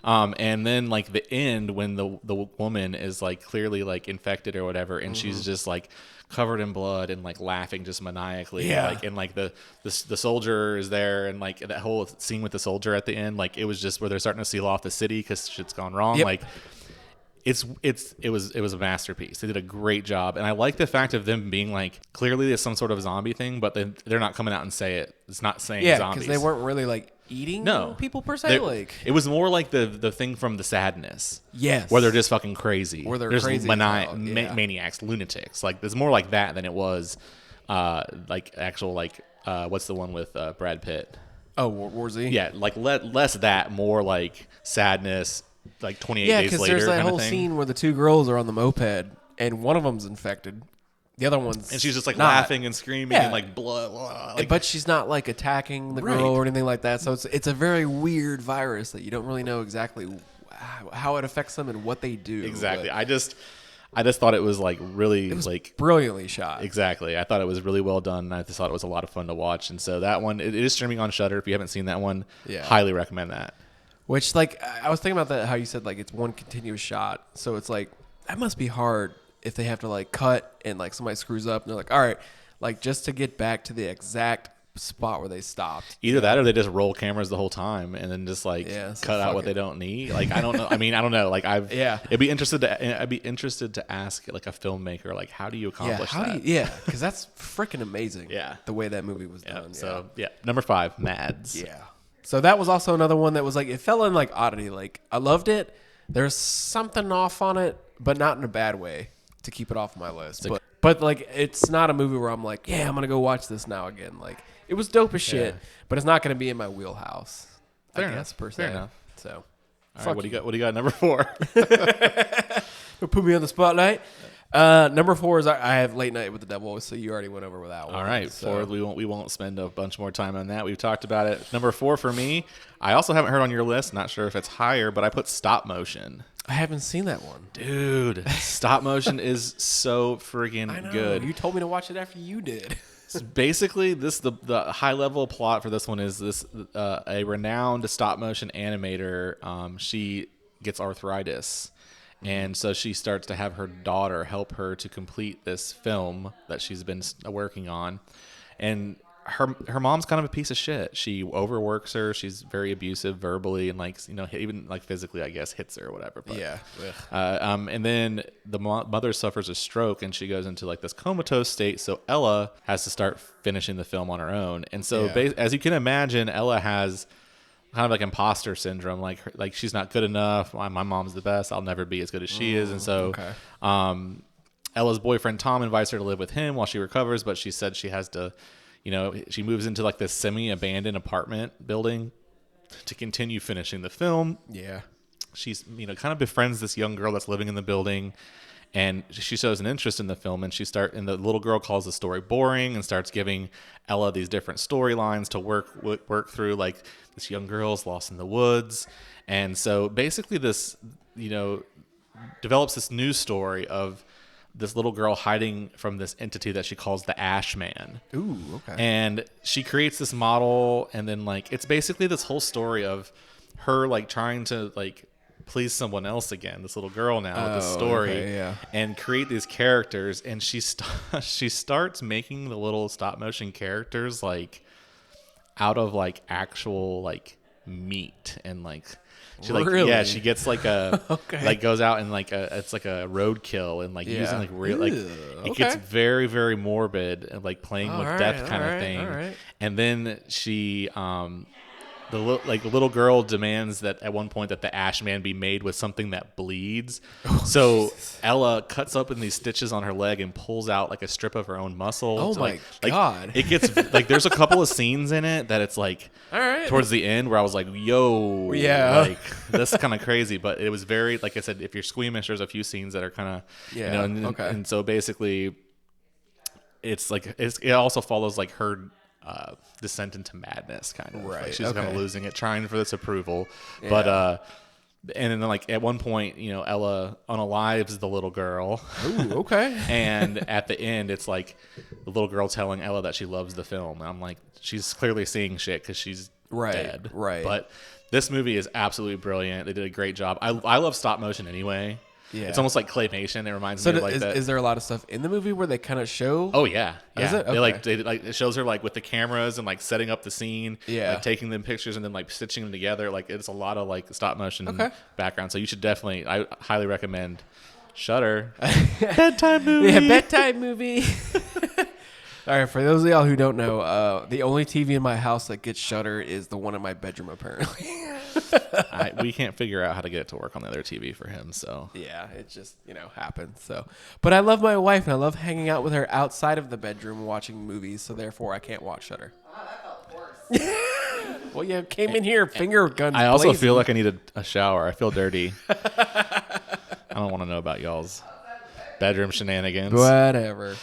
Yeah. And then like the end when the woman is like clearly like infected or whatever, and she's just like covered in blood and like laughing just maniacally. Yeah. Like, and like the soldier is there, and like that whole scene with the soldier at the end, like it was just where they're starting to seal off the city because shit's gone wrong. Yep. Like it was a masterpiece. They did a great job, and I like the fact of them being like clearly there's some sort of zombie thing, but they're not coming out and say it. It's not saying Yeah, zombies. because they weren't really like eating people per se. They- Like, it was more like the thing from The Sadness. yes, Where they're just fucking crazy. Where they're There's crazy as hell, yeah. maniacs, lunatics. Like it's more like that than it was like actual like what's the one with Brad Pitt? oh, War Z. Yeah, like less that, more like sadness, like 28 Yeah, days because later. there's that kinda whole thing. scene where the two girls are on the moped and one of them's infected, the other one's And she's just like not. laughing and screaming Yeah. and like blood. Like, But she's not like attacking the girl Right. or anything like that. So it's a very weird virus that you don't really know exactly how it affects them and what they do. exactly. But I just thought it was like really like brilliantly shot. exactly. I thought it was really well done. I just thought it was a lot of fun to watch. And so that one, it is streaming on Shudder. If you haven't seen that one, Yeah. highly recommend that. Which, like, I was thinking about that, how you said, like, it's one continuous shot. So it's like, that must be hard if they have to, like, cut and, like, somebody screws up and they're like, all right, like, just to get back to the exact spot where they stopped. Either that or they just roll cameras the whole time and then just like Yeah, so cut out fuck what it. they don't need. Like I don't know. I mean, I don't know. Like I'd be interested to ask like a filmmaker like how do you accomplish that? Because that's freaking amazing. Yeah. The way that movie was Yeah, done. so yeah, number 5, Mads. Yeah. So that was also another one that was like, it fell in like oddity. Like I loved it. There's something off on it, but not in a bad way to keep it off my list. But like, it's not a movie where I'm like, yeah, I'm going to go watch this now again. Like it was dope as shit, but it's not going to be in my wheelhouse. Fair I enough. guess, per se. Fair enough. So All fuck right, what do you got? What do you got? Number 4. Put me on the spotlight. Number 4 is I have Late Night with the Devil, so you already went over with that one. All right, so. 4. We won't spend a bunch more time on that. We've talked about it. Number 4 for me. I also haven't heard on your list. Not sure if it's higher, but I put stop motion. I haven't seen that one. Dude, stop motion is so friggin' good. You told me to watch it after you did. So basically, the high level plot for this one is this a renowned stop motion animator. She gets arthritis, and so she starts to have her daughter help her to complete this film that she's been working on, and her mom's kind of a piece of shit. She overworks her. She's very abusive verbally and like even like physically, I guess, hits her or whatever. But, Yeah. and then the mother suffers a stroke and she goes into like this comatose state. So Ella has to start finishing the film on her own. And so as you can imagine, Ella has kind of like imposter syndrome. Like she's not good enough. My mom's the best. I'll never be as good as she is. And so, Ella's boyfriend Tom invites her to live with him while she recovers, but she said she has to, she moves into like this semi-abandoned apartment building to continue finishing the film. Yeah. She's, kind of befriends this young girl that's living in the building, and she shows an interest in the film, and and the little girl calls the story boring and starts giving Ella these different storylines to work through, like this young girl's lost in the woods. And so basically this, develops this news story of this little girl hiding from this entity that she calls the Ash Man. Ooh, okay. And she creates this model, and then like it's basically this whole story of her like trying to like please someone else again, this little girl now with this story, and create these characters. And she starts making the little stop motion characters like out of like actual like meat and like. She like really? She gets like a like goes out and like it's like a roadkill and like using like real like it gets very very morbid and like playing with death kind of thing. Right. And then she the little girl demands that at one point that the Ash Man be made with something that bleeds. So Jesus. Ella cuts open these stitches on her leg and pulls out like a strip of her own muscle. Oh so, my God. It gets like there's a couple of scenes in it that it's like towards the end where I was like, yo, like this is kind of crazy. But it was very, like I said, if you're squeamish, there's a few scenes that are kind of, and so basically it's like, it also follows like her descent into madness kind of. Right. Like she's kind of losing it, trying for this approval. Yeah. But, and then like at one point, Ella unalives the little girl. Ooh, okay. And at the end, it's like the little girl telling Ella that she loves the film. And I'm like, she's clearly seeing shit because she's dead. Right. But this movie is absolutely brilliant. They did a great job. I love stop motion anyway. Yeah. It's almost like claymation. It reminds me of like that. Is there a lot of stuff in the movie where they kind of show? Oh yeah. Is it? Okay. They like it shows her like with the cameras and like setting up the scene. Yeah. Like taking them pictures and then like stitching them together. Like it's a lot of like stop motion background. So you should definitely. I highly recommend Shudder. Bedtime movie. Yeah, bedtime movie. All right, for those of y'all who don't know, the only TV in my house that gets Shudder is the one in my bedroom, apparently. We can't figure out how to get it to work on the other TV for him, so. Yeah, it just, happens, so. But I love my wife, and I love hanging out with her outside of the bedroom watching movies, so therefore I can't watch Shudder. Oh, that felt worse. Well, you came in here, finger guns I also blazing. feel like I need a shower. I feel dirty. I don't want to know about y'all's bedroom shenanigans. Whatever.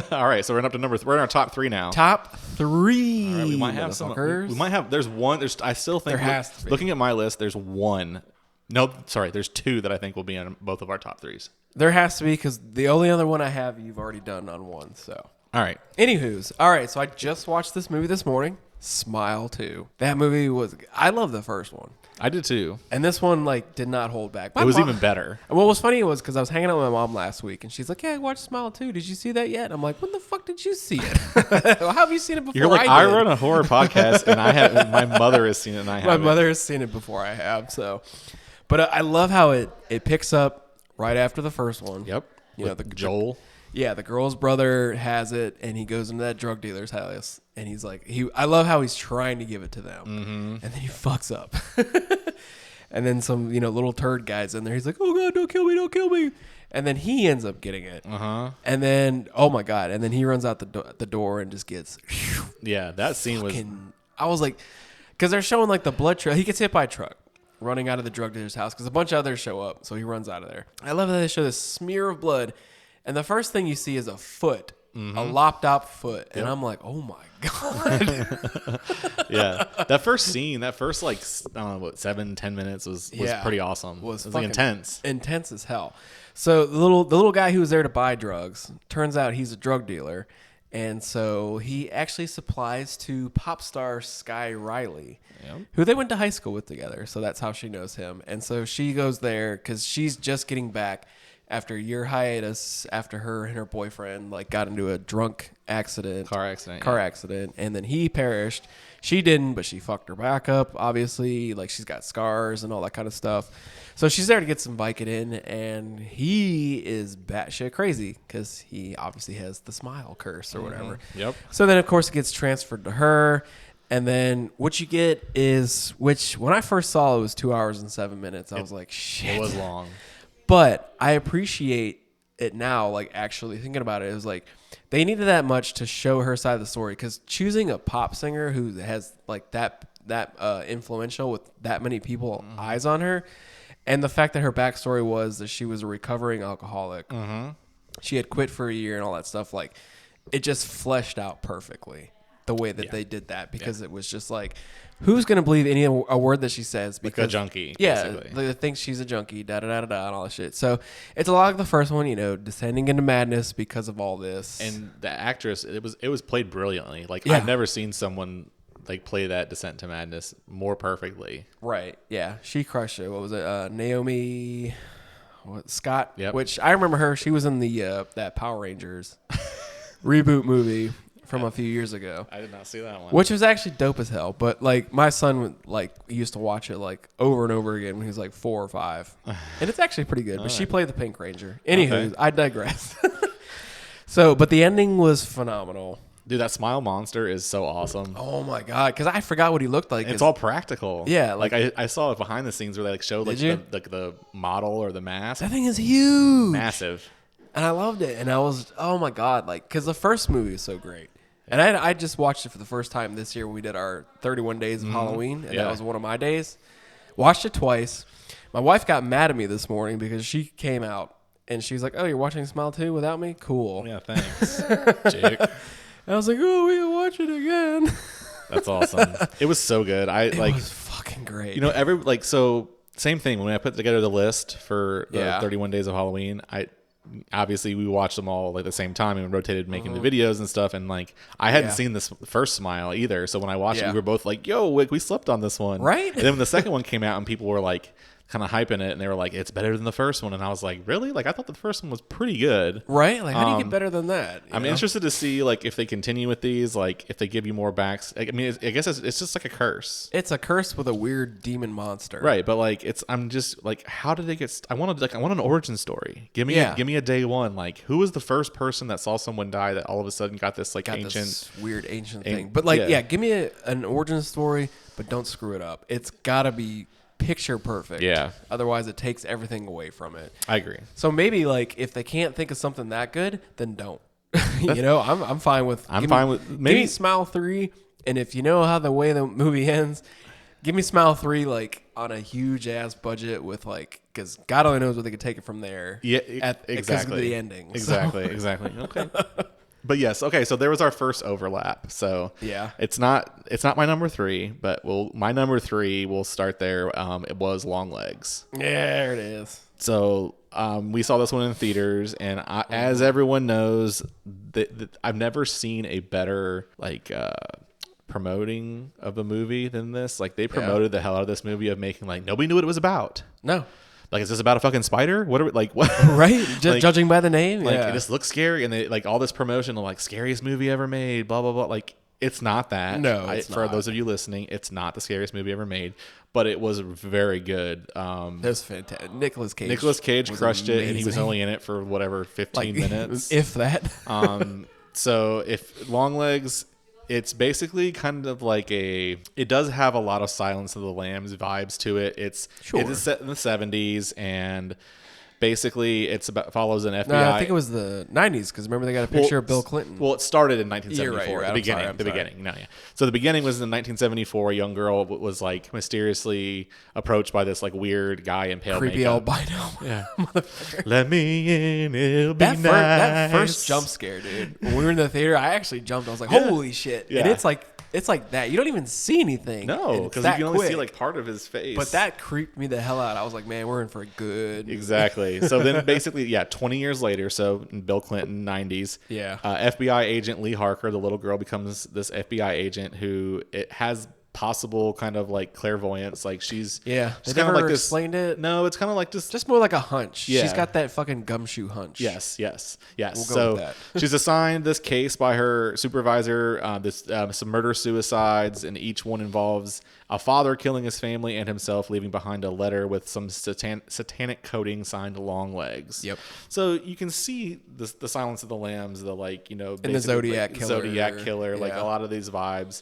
All right, so we're up to we're in our top 3 now. Top 3. All right, we might have some. We might have. There's one. I still think there has to be. Looking at my list, there's one. No, sorry. There's 2 that I think will be on both of our top 3s. There has to be because the only other one I have, you've already done on one. So. All right. Anywho's. All right. So I just watched this movie this morning. Smile 2. That movie was. I love the first one, I did too. and this one like did not hold back. It was even better. And what was funny was because I was hanging out with my mom last week, and she's like, "Yeah, I watched Smile 2. Did you see that yet?" And I'm like, "When the fuck did you see it? How have you seen it before?" You're like, I did?" run a horror podcast, and I have my mother has seen it, and I My haven't. mother has seen it before I have. So, but I love how it picks up right after the first one. Yep. You know, With the Joel. Yeah, the girl's brother has it, and he goes into that drug dealer's house, and he's like, I love how he's trying to give it to them, and then he fucks up, and then some little turd guy's in there. He's like, "Oh God, don't kill me, don't kill me," and then he ends up getting it, and then oh my God, and then he runs out the door and just gets. Yeah, that scene was. I was like, because they're showing like the blood trail. He gets hit by a truck running out of the drug dealer's house because a bunch of others show up, so he runs out of there. I love that they show this smear of blood. And the first thing you see is a foot, a lopped up foot. And I'm like, oh my God. Yeah. That first scene, that first like, I don't know, what, 7-10 minutes was pretty awesome. It was like fucking intense. Intense as hell. So the little guy who was there to buy drugs, turns out he's a drug dealer. And so he actually supplies to pop star Sky Riley, who they went to high school with together. So that's how she knows him. And so she goes there because she's just getting back after a year hiatus after her and her boyfriend like got into a drunk accident. Car accident. And then he perished. She didn't, but she fucked her back up, obviously. Like she's got scars and all that kind of stuff. So she's there to get some Vicodin, and he is batshit crazy because he obviously has the smile curse or whatever. Yep. So then, of course, it gets transferred to her. And then what you get is, which when I first saw it was 2 hours and 7 minutes. I was like, shit. It was long. But I appreciate it now, like actually thinking about it. It was like they needed that much to show her side of the story because choosing a pop singer who has like that influential with that many people eyes on her, and the fact that her backstory was that she was a recovering alcoholic. She had quit for a year and all that stuff. Like it just fleshed out perfectly the way that they did that because it was just like, who's going to believe a word that she says? Because like a junkie, yeah, basically. they think she's a junkie, and all that shit. So it's a lot like the first one, descending into madness because of all this. And the actress, it was played brilliantly. Like Yeah. I've never seen someone like play that descent to madness more perfectly. Right, yeah, she crushed it. What was it, Naomi Scott? Yep. Which I remember her. She was in the that Power Rangers reboot movie from a few years ago. I did not see that one. Which was actually dope as hell. But like my son used to watch it like over and over again when he was like 4 or 5. And it's actually pretty good. But she played the Pink Ranger. Anywho, Okay. I digress. But the ending was phenomenal. Dude, that smile monster is so awesome. Oh my God. Because I forgot what he looked like. It's all practical. Yeah, like I saw it behind the scenes where they like showed like Did you? the model or the mask. That thing is huge. Massive. And I loved it. And I was, oh my God. Like, because the first movie is so great. And I just watched it for the first time this year when we did our 31 days of Halloween. And that was one of my days. Watched it twice. My wife got mad at me this morning because she came out and she's like, "Oh, you're watching Smile 2 without me? Cool." Yeah, thanks, Jake. And I was like, "Oh, we can watch it again." That's awesome. It was so good. It was fucking great. So same thing when I put together the list for the 31 days of Halloween. Obviously we watched them all like at the same time and rotated making the videos and stuff, and like I hadn't seen this first Smile either, so when I watched it we were both like, yo, we slept on this one, right? And then when the second one came out and people were like kind of hyping it and they were like, it's better than the first one, and I was like, really? Like I thought the first one was pretty good, right? Like how do you get better than that? I'm interested to see like if they continue with these, like if they give you more backs. I mean, I guess it's just like a curse. It's a curse with a weird demon monster, Right, but like I'm just like, how did they get? I want an origin story. Give me a day one. Like, who was the first person that saw someone die that all of a sudden got this like ancient, weird ancient thing? But like, give me an origin story, but don't screw it up. It's gotta be picture perfect. Yeah. Otherwise, it takes everything away from it. I agree. So maybe like if they can't think of something that good, then don't. I'm fine with. Give me Smile 3, and if you know how the way the movie ends, give me Smile 3 like on a huge ass budget with like, because God only knows where they could take it from there. Yeah, exactly. Because of the ending. Exactly. Okay. But yes, okay. So there was our first overlap. So yeah, it's not my number 3, but my number 3 will start there. It was Long Legs. Yeah, there it is. So we saw this one in theaters, and as everyone knows, I've never seen a better like promoting of the movie than this. Like they promoted the hell out of this movie of making like nobody knew what it was about. No. Like, is this about a fucking spider? What are we like? What? Right? Just Like- judging by the name. Like yeah. it just looks scary, and they like all this promotion of like scariest movie ever made, blah blah blah. Like it's not that. No, it's for not. those of you listening, it's not the scariest movie ever made, but it was very good. That was fantastic. Nicolas Cage. Nicolas Cage was crushed it, and he was amazing. only in it for whatever 15 minutes. if that. So if Longlegs, it's basically kind of like it does have a lot of Silence of the Lambs vibes to it. It is set in the 70s, and basically follows an FBI. No, I think it was the 90s because remember they got a picture of Bill Clinton. Well, it started in 1974. You're right. The beginning. I'm the sorry. beginning. No, yeah. So the beginning was in 1974. A young girl was like mysteriously approached by this like weird guy in pale Creepy makeup. albino. Yeah. Let me in. It'll be That, nice. that first jump scare, dude. When we were in the theater, I actually jumped. I was like, "Holy shit!" Yeah. And it's like that. You don't even see anything. No, and it's because you that can only see quick. like part of his face. But that creeped me the hell out. I was like, "Man, we're in for a good." Exactly. So then basically, 20 years later, so in Bill Clinton, 90s, Yeah. FBI agent Lee Harker, the little girl, becomes this FBI agent who it has possible kind of like clairvoyance. Like she's Yeah. she's They kind of never like this. explained it. No, it's kind of like just Just more like a hunch. Yeah. She's got that fucking gumshoe hunch. Yes. We'll go So with that. she's assigned this case by her supervisor. Some murder suicides, and each one involves a father killing his family and himself, leaving behind a letter with some satanic coding signed Longlegs. Yep. So you can see the Silence of the Lambs, the the basically, Zodiac killer. Zodiac killer, like Yeah. a lot of these vibes.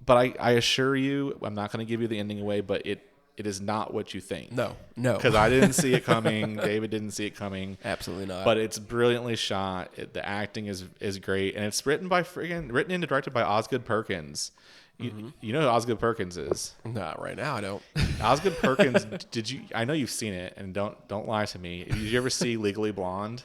But I assure you, I'm not going to give you the ending away, but it is not what you think. No. Because I didn't see it coming. David didn't see it coming. Absolutely not. But it's brilliantly shot. The acting is great, and it's written and directed by Osgood Perkins. You know who Osgood Perkins is? Not right now. I don't. Osgood Perkins. Did you? I know you've seen it, and don't lie to me. Did you ever see Legally Blonde?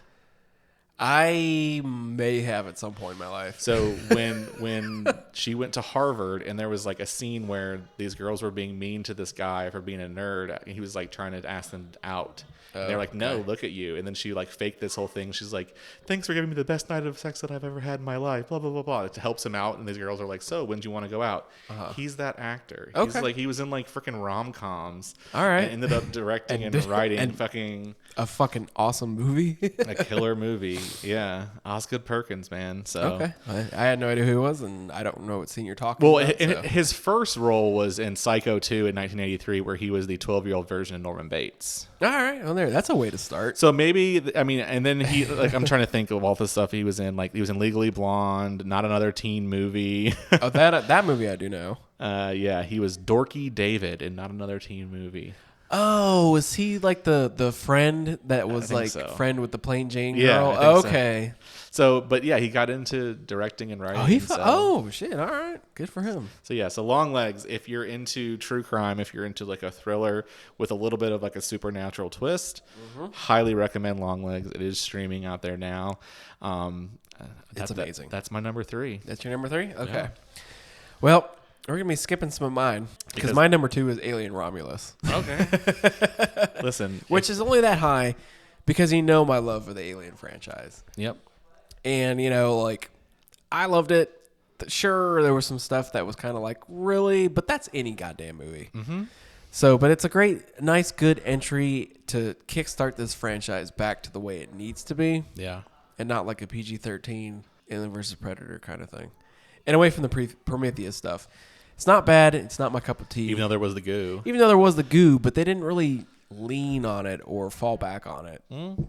I may have at some point in my life. So when she went to Harvard, and there was like a scene where these girls were being mean to this guy for being a nerd, and he was like trying to ask them out. And they're like, "No, look at you." And then she like faked this whole thing. She's like, "Thanks for giving me the best night of sex that I've ever had in my life." Blah blah blah blah. It helps him out, and these girls are like, "So when do you want to go out?" He's that actor. He's Okay. like he was in like freaking rom coms. All right. And ended up directing and, writing fucking A fucking awesome movie. a killer movie. Yeah, Osgood Perkins, man. So Okay. I had no idea who he was, and I don't know what scene you're talking Well, about. so. his first role was in Psycho 2 in 1983, where he was the 12-year-old version of Norman Bates. All right. Well, there. That's a way to start. So maybe, I mean, and then he, like, I'm trying to think of all the stuff he was in. Like, he was in Legally Blonde, Not Another Teen Movie. Oh, that movie I do know. Yeah, he was Dorky David in Not Another Teen Movie. Oh, was he like the friend that was think like so. friend with the plain Jane Yeah, girl? I think so. Okay. So, but yeah, he got into directing and writing. Oh, he. so. Oh, shit. All right. Good for him. So yeah, so Longlegs, if you're into true crime, if you're into like a thriller with a little bit of like a supernatural twist, highly recommend Longlegs. It is streaming out there now. It's amazing. That's my number 3. That's your number 3? Okay. Yeah. Well, we're gonna be skipping some of mine because Because- my number 2 is Alien Romulus, Okay. Listen, which is only that high because you know my love for the Alien franchise. yep. And, you know, like, I loved it. Sure, there was some stuff that was kind of like, really? But that's any goddamn movie. Mm-hmm. So, but it's a great, nice, good entry to kickstart this franchise back to the way it needs to be Yeah. and not like a PG-13 Alien vs. Predator kind of thing. And away from the Prometheus stuff. It's not bad. It's not my cup of tea. Even though there was the goo. Even though there was the goo, but they didn't really lean on it or fall back on it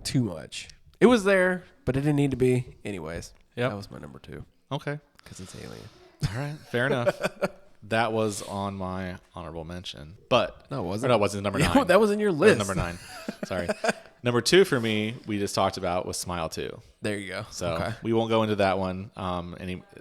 too much. It was there, but it didn't need to be. Anyways, Yep. that was my number 2 Okay. because it's Alien. All right. Fair enough. That was on my honorable mention. But No, it wasn't. or no, it wasn't number 9. Yeah, that was in your That was list. number 9. Sorry. Number 2 for me, we just talked about, was Smile 2. There you go. So okay. we won't go into that one.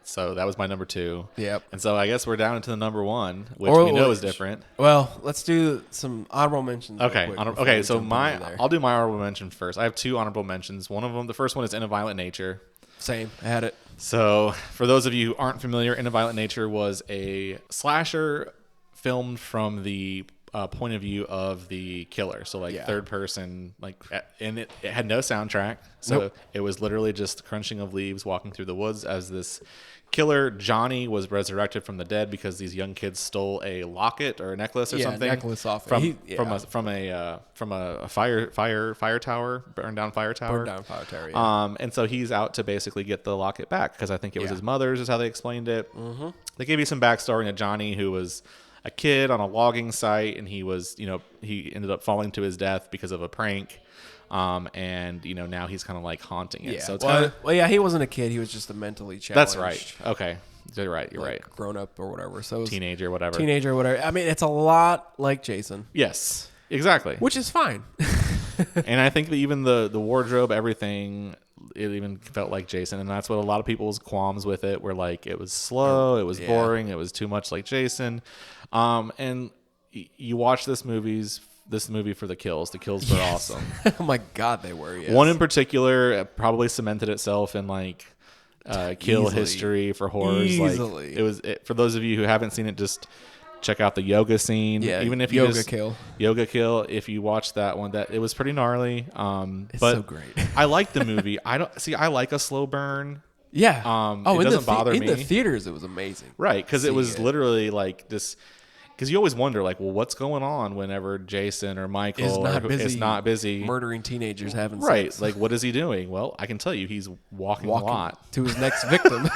So that was my number 2. Yep. And so I guess we're down into the number 1, which Or we know which- is different. Well, let's do some honorable mentions. real Okay. quick before Okay. we So jump into there. I'll do my honorable mention first. I have 2 honorable mentions. One of them, the first one is In a Violent Nature. Same. I had it. So for those of you who aren't familiar, In a Violent Nature was a slasher filmed from the point of view of the killer. So like Yeah. third person, like, and it had no soundtrack. So Nope. it was literally just crunching of leaves, walking through the woods as this killer Johnny was resurrected from the dead because these young kids stole a locket or a necklace or Yeah, something necklace off. from He- yeah. from a fire tower, burned down fire tower. Burned down fire tower, yeah. And so he's out to basically get the locket back because I think it was Yeah. his mother's, is how they explained it. Mm-hmm. They gave you some backstory on Johnny, who was a kid on a logging site, and he was, he ended up falling to his death because of a prank. And now he's kind of like haunting it. Yeah. So it's well, kind of, well, yeah, he wasn't a kid. He was just a mentally challenged. that's right. Okay. You're right. You're right. Grown up or whatever. So it was Teenager, whatever. teenager or whatever. I mean, it's a lot like Jason, Yes, exactly. which is fine. And I think that even the wardrobe, everything, it even felt like Jason. And that's what a lot of people's qualms with it were like, it was slow, it was Yeah. boring, it was too much like Jason. And you watch this movie for the kills. The kills were awesome. Oh my God, they were. Yes. One in particular probably cemented itself in like kill Easily. history for horrors. Easily. Like for those of you who haven't seen it, just check out the yoga scene. Yeah, even if you Yoga just, Kill. Yoga Kill. If you watch that one, that it was pretty gnarly. It's but so great. I like the movie. I like a slow burn. Yeah. It in doesn't bother in the me. theaters, it was amazing. Right, because it Seeing was it. literally like this. Because you always wonder, like, well, what's going on whenever Jason or Michael is not busy murdering teenagers having Right, sex. like what is he doing? Well, I can tell you, he's walking a lot, to his next victim.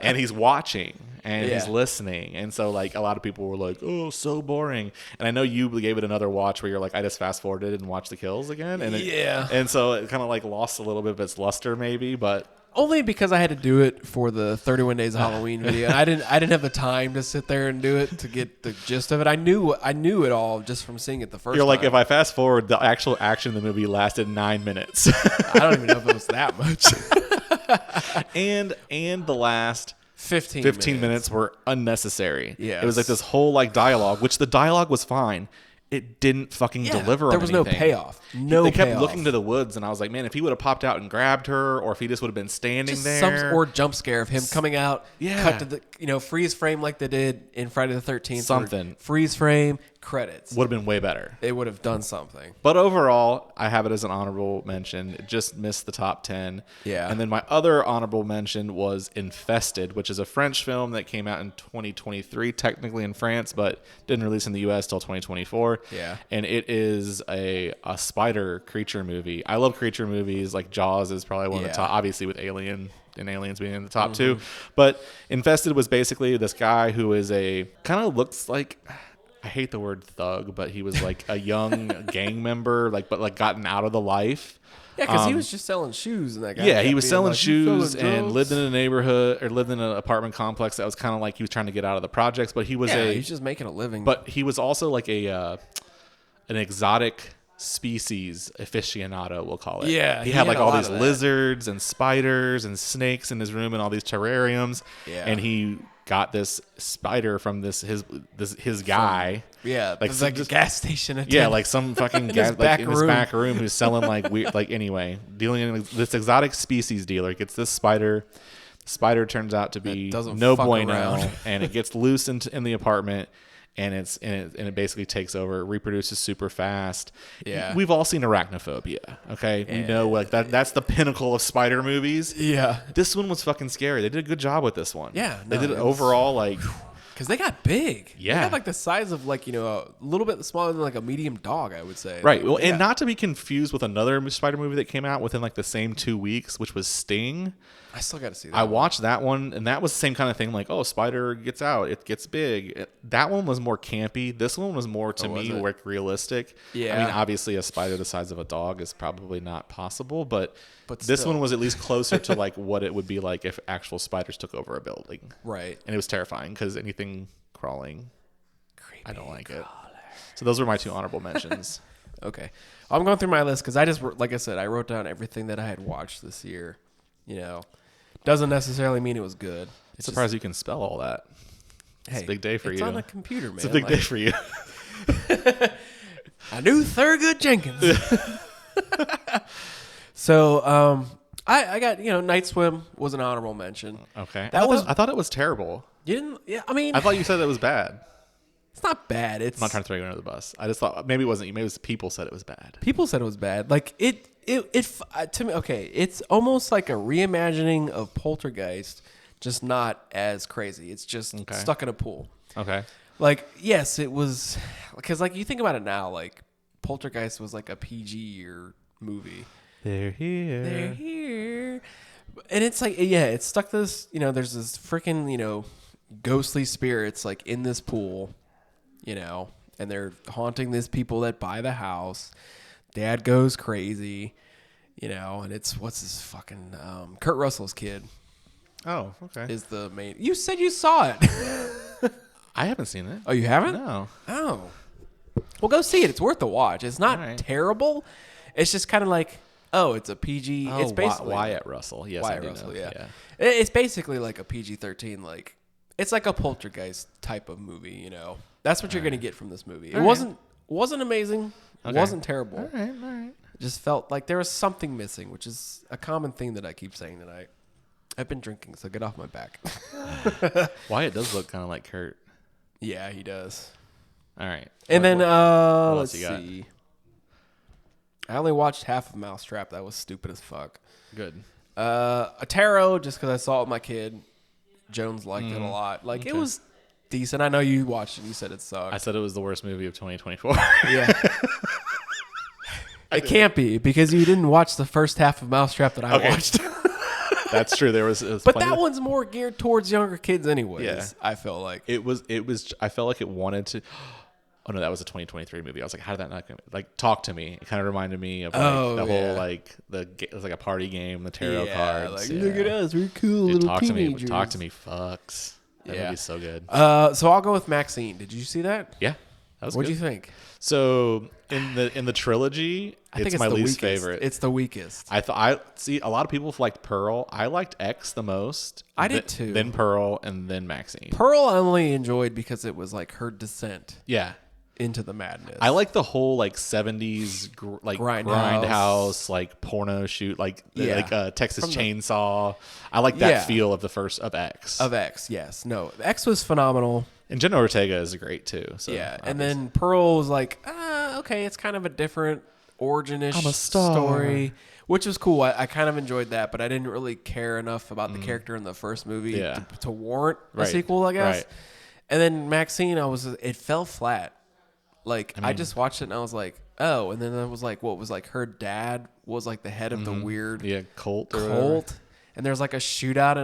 and he's watching, and he's Yeah. listening, and so like a lot of people were like, "Oh, so boring." And I know you gave it another watch where you're like, "I just fast forwarded and watched the kills again," and Yeah. and so it kind of like lost a little bit of its luster, maybe, but. Only because I had to do it for the 31 Days of Halloween video. I didn't have the time to sit there and do it to get the gist of it. I knew it all just from seeing it the first You're like, time. if I fast forward, the actual action of the movie lasted 9 minutes. I don't even know if it was that much. and the last 15 minutes were unnecessary. Yes. It was like this whole like dialogue, which the dialogue was fine. It didn't fucking deliver on There was no anything. payoff. No They kept payoff. looking to the woods, and I was like, man, if he would have popped out and grabbed her, or if he just would have been standing Just there. or jump scare of him coming out, Yeah. cut to the freeze frame like they did in Friday the 13th. or Something. freeze frame, credits. would have been way better. It would have done something. But overall, I have it as an honorable mention. It just missed the top 10. Yeah. And then my other honorable mention was Infested, which is a French film that came out in 2023, technically in France, but didn't release in the U.S. till 2024. Yeah. And it is a spider creature movie. I love creature movies. Like Jaws is probably one of the Yeah. top, obviously with Alien and Aliens being in the top two. But Infested was basically this guy who is kind of looks like... I hate the word thug, but he was like a young gang member, but gotten out of the life. Yeah, because he was just selling shoes and that guy. Yeah, he kept was being selling like, "You shoes selling and drugs?" lived in a neighborhood or lived in an apartment complex that was kind of like he was trying to get out of the projects, but he was Yeah, he's just making a living. but he was also like an exotic species aficionado, we'll call it. Yeah, he he had like had a all lot these of that. lizards and spiders and snakes in his room and all these terrariums. Yeah. And he got this spider from his guy. yeah, like, like, so like a just- gas station attendant. Yeah, like some fucking guy his like back in his room. back room who's selling like weird, like anyway, dealing in this exotic species dealer gets this spider. Spider turns out to be That doesn't no fuck bueno, around. and it gets loose in the apartment, and it basically takes over, reproduces super fast. Yeah. We've all seen Arachnophobia. Okay, we know like that's the pinnacle of spider movies. Yeah, This one was fucking scary. They did a good job with this one. Yeah, they no, did it it was- overall like. because they got big. Yeah. they got like the size of like a little bit smaller than like a medium dog, I would say. Right. Well, Yeah. and not to be confused with another spider movie that came out within like the same 2 weeks, which was Sting. I still got to see that. I watched that one, and that was the same kind of thing. Like, oh, spider gets out, it gets big. That one was more campy. This one was more to was me it? like realistic. Yeah. I mean, obviously, a spider the size of a dog is probably not possible, but But this still. one was at least closer to like what it would be like if actual spiders took over a building. Right. And it was terrifying because anything crawling, I don't like it. So those were my 2 honorable mentions. Okay. I'm going through my list because I just, like I said, I wrote down everything that I had watched this year. Doesn't necessarily mean it was good. I'm surprised you can spell all that. It's a big day for it's you. on a computer, man. It's a big day for you. I knew Thurgood Jenkins. So, I got, Night Swim was an honorable mention. Okay. That was- I thought it was terrible. You didn't, yeah, I mean, I thought you said it was bad. It's not bad. It's I'm not trying to throw you under the bus. I just thought maybe it wasn't you. Maybe it was people said it was bad. people said it was bad. Like to me. Okay, it's almost like a reimagining of Poltergeist, just not as crazy. It's just stuck in a pool. Okay. Like, yes, it was because like you think about it now, like Poltergeist was like a PG or movie. They're here. They're here. And it's like, yeah, it's stuck to this, there's this freaking, ghostly spirits like in this pool, and they're haunting these people that buy the house. Dad goes crazy, and it's, what's his fucking, Kurt Russell's kid Oh, okay. is the main. You said you saw it. I haven't seen it. Oh, you haven't? No. Oh. Well, go see it. It's worth the watch. It's not All right. terrible. It's just kind of like, oh, it's a PG. Oh, it's basically Wyatt Russell. Yes, I Wyatt do Russell, know. yeah. It's basically like a PG-13. Like, it's like a Poltergeist type of movie. That's what you're gonna get from this movie. It wasn't amazing. It wasn't terrible. All right. It just felt like there was something missing, which is a common thing that I keep saying tonight. I've been drinking, so get off my back. Wyatt does look kind of like Kurt. Yeah, he does. All right. And then else let's you got? see. I only watched half of Mousetrap. That was stupid as fuck. Good. A Tarot, just because I saw it with my kid. Jones liked it a lot. Like, it was decent. I know you watched it. You said it sucked. I said it was the worst movie of 2024. Yeah. It can't be because you didn't watch the first half of Mousetrap that I watched. That's true. It was But plenty that of- one's more geared towards younger kids anyways, Yeah. I feel like. It was. I felt like it wanted to. Oh no, that was a 2023 movie. I was like, how did that not like talk to me? It kind of reminded me of like the whole like it was like a party game, the tarot cards. Like, look at us, we're cool Dude, little talk to me, teenagers. talk to me, fucks. That Yeah. movie's so good. So I'll go with Maxine. Did you see that? Yeah, that was What'd good. you think? So in the trilogy, I think it's my the least weakest. favorite. It's the weakest. I see a lot of people liked Pearl. I liked X the most. I did too. Then Pearl and then Maxine. Pearl I only enjoyed because it was like her descent Yeah. into the madness. I like the whole like 70s grindhouse like porno shoot like Texas Chainsaw. I like that feel of the first of X. of X, yes. No, X was phenomenal. And Jenna Ortega is great too. So Yeah, obviously. and then Pearl was like, okay, it's kind of a different origin-ish I'm a star. story, which was cool. I kind of enjoyed that, but I didn't really care enough about the character in the first movie to warrant a Right, sequel, I guess. right. And then Maxine, it fell flat. Like, I just watched it and I was like, oh, and then I was like, what was like her dad was like the head of the weird cult. Or whatever. cult. And there's like a shootout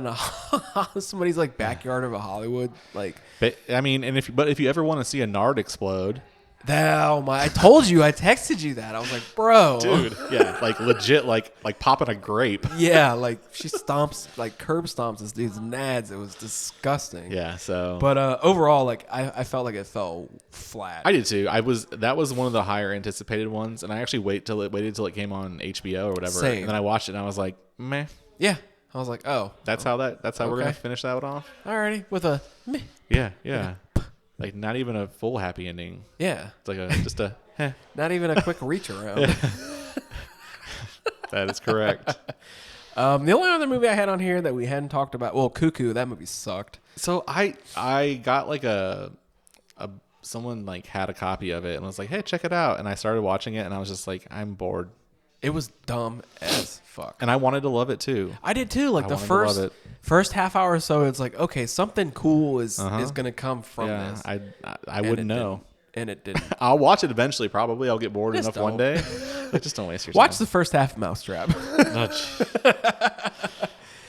in somebody's like backyard of a Hollywood. Like, But I mean, and if you ever want to see a Nard explode, I told you, I texted you that. I was like, bro. dude, yeah, like legit, like popping a grape. Yeah, like she curb stomps this dude's nads. It was disgusting. Yeah, so But overall, like I felt like it fell flat. I did too. That was one of the higher anticipated ones, and I actually waited till it came on HBO or whatever, Same. and then I watched it and I was like, meh. Yeah. I was like, oh. That's how we're gonna Okay. finish that one off. Alrighty. With a meh. Yeah. Like not even a full happy ending. Yeah. It's like just a. Heh. Not even a quick reach around. That is correct. The only other movie I had on here that we hadn't talked about, well, Cuckoo, that movie sucked. So I got like someone like had a copy of it and was like, hey, check it out, and I started watching it and I was just like, I'm bored, It was dumb as fuck. and I wanted to love it too. I did too. Like I the wanted to love it. first half hour or so, it's like, okay, something cool is gonna come from Yeah, this. I And wouldn't it know. didn't. And it didn't. I'll watch it eventually. Probably I'll get bored Just enough one don't. day. Like, just don't waste your Watch time. the first half of Mousetrap.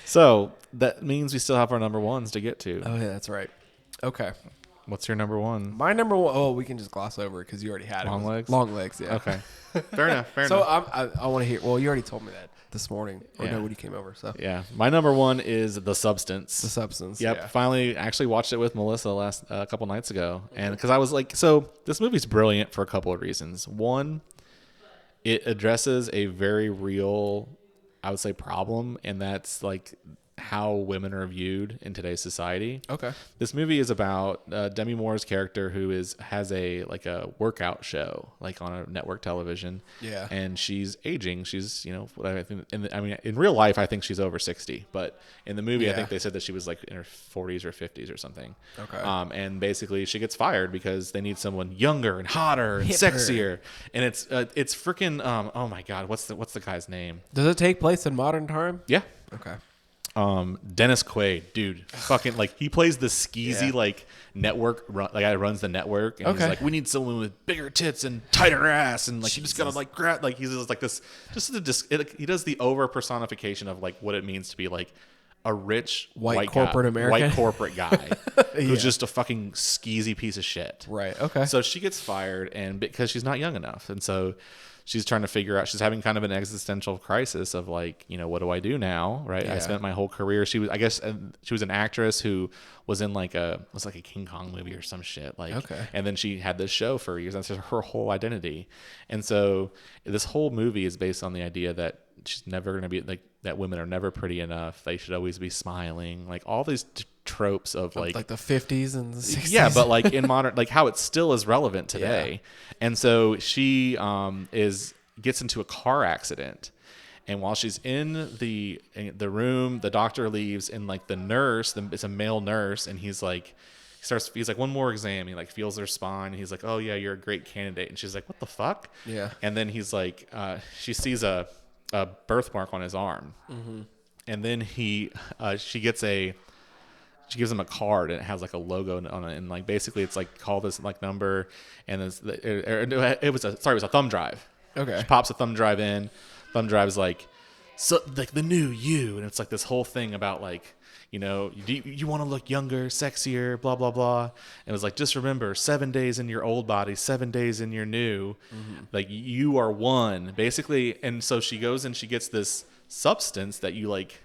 So that means we still have our number ones to get to. Oh yeah, that's right. Okay, What's your number one? my number one. Oh, we can just gloss over because you already had it. Long It was legs? Long legs. Yeah. Okay, fair enough. Fair So enough. I want to hear. Well, you already told me that this morning, or Yeah. no, when you came over. So Yeah, my number one is The Substance. The Substance. Yep, Yeah. finally actually watched it with Melissa last a couple nights ago, and because I was like, so this movie's brilliant for a couple of reasons. One, it addresses a very real, I would say, problem, and that's like how women are viewed in today's society. Okay. This movie is about Demi Moore's character who has a workout show like on a network television. Yeah. And she's aging. She's, I think in real life I think she's over 60, but in the movie I think they said that she was like in her 40s or 50s or something. Okay. And basically she gets fired because they need someone younger and hotter and sexier. And it's freaking oh my god, what's the guy's name? Does it take place in modern time? Yeah. Okay. Dennis Quaid, dude, fucking like he plays the skeezy guy who runs the network, and he's like, we need someone with bigger tits and tighter ass, and like you just gotta like grab, like he's just like this, he does the over personification of like what it means to be like a rich White corporate American. white corporate guy who's just a fucking skeezy piece of shit. Right. Okay. So she gets fired, and because she's not young enough, and so she's trying to figure out. She's having kind of an existential crisis of like, what do I do now? Right. Yeah. I spent my whole career. She was an actress who was in like a King Kong movie or some shit. Like, okay. And then she had this show for years. That's her whole identity. And so this whole movie is based on the idea that she's never going to be like that. Women are never pretty enough. They should always be smiling. Like all these tropes of like the 50s and the 60s. Yeah, but like in modern, like how it still is relevant today. And so she gets into a car accident, and while she's in the room, the doctor leaves, and like the nurse, it's a male nurse, and he's like one more exam. He like feels her spine, and he's like, oh yeah, you're a great candidate. And she's like, what the fuck? Yeah. And then he's like, she sees a birthmark on his arm, and then she gives him a card, and it has like a logo on it, and like basically it's like call this like number, and it was a thumb drive. Okay. She pops a thumb drive in. Thumb drive is like the new you, and it's like this whole thing about like you want to look younger, sexier, blah blah blah. And it was like, just remember, 7 days in your old body, 7 days in your new, like you are one basically. And so she goes and she gets this substance that you like.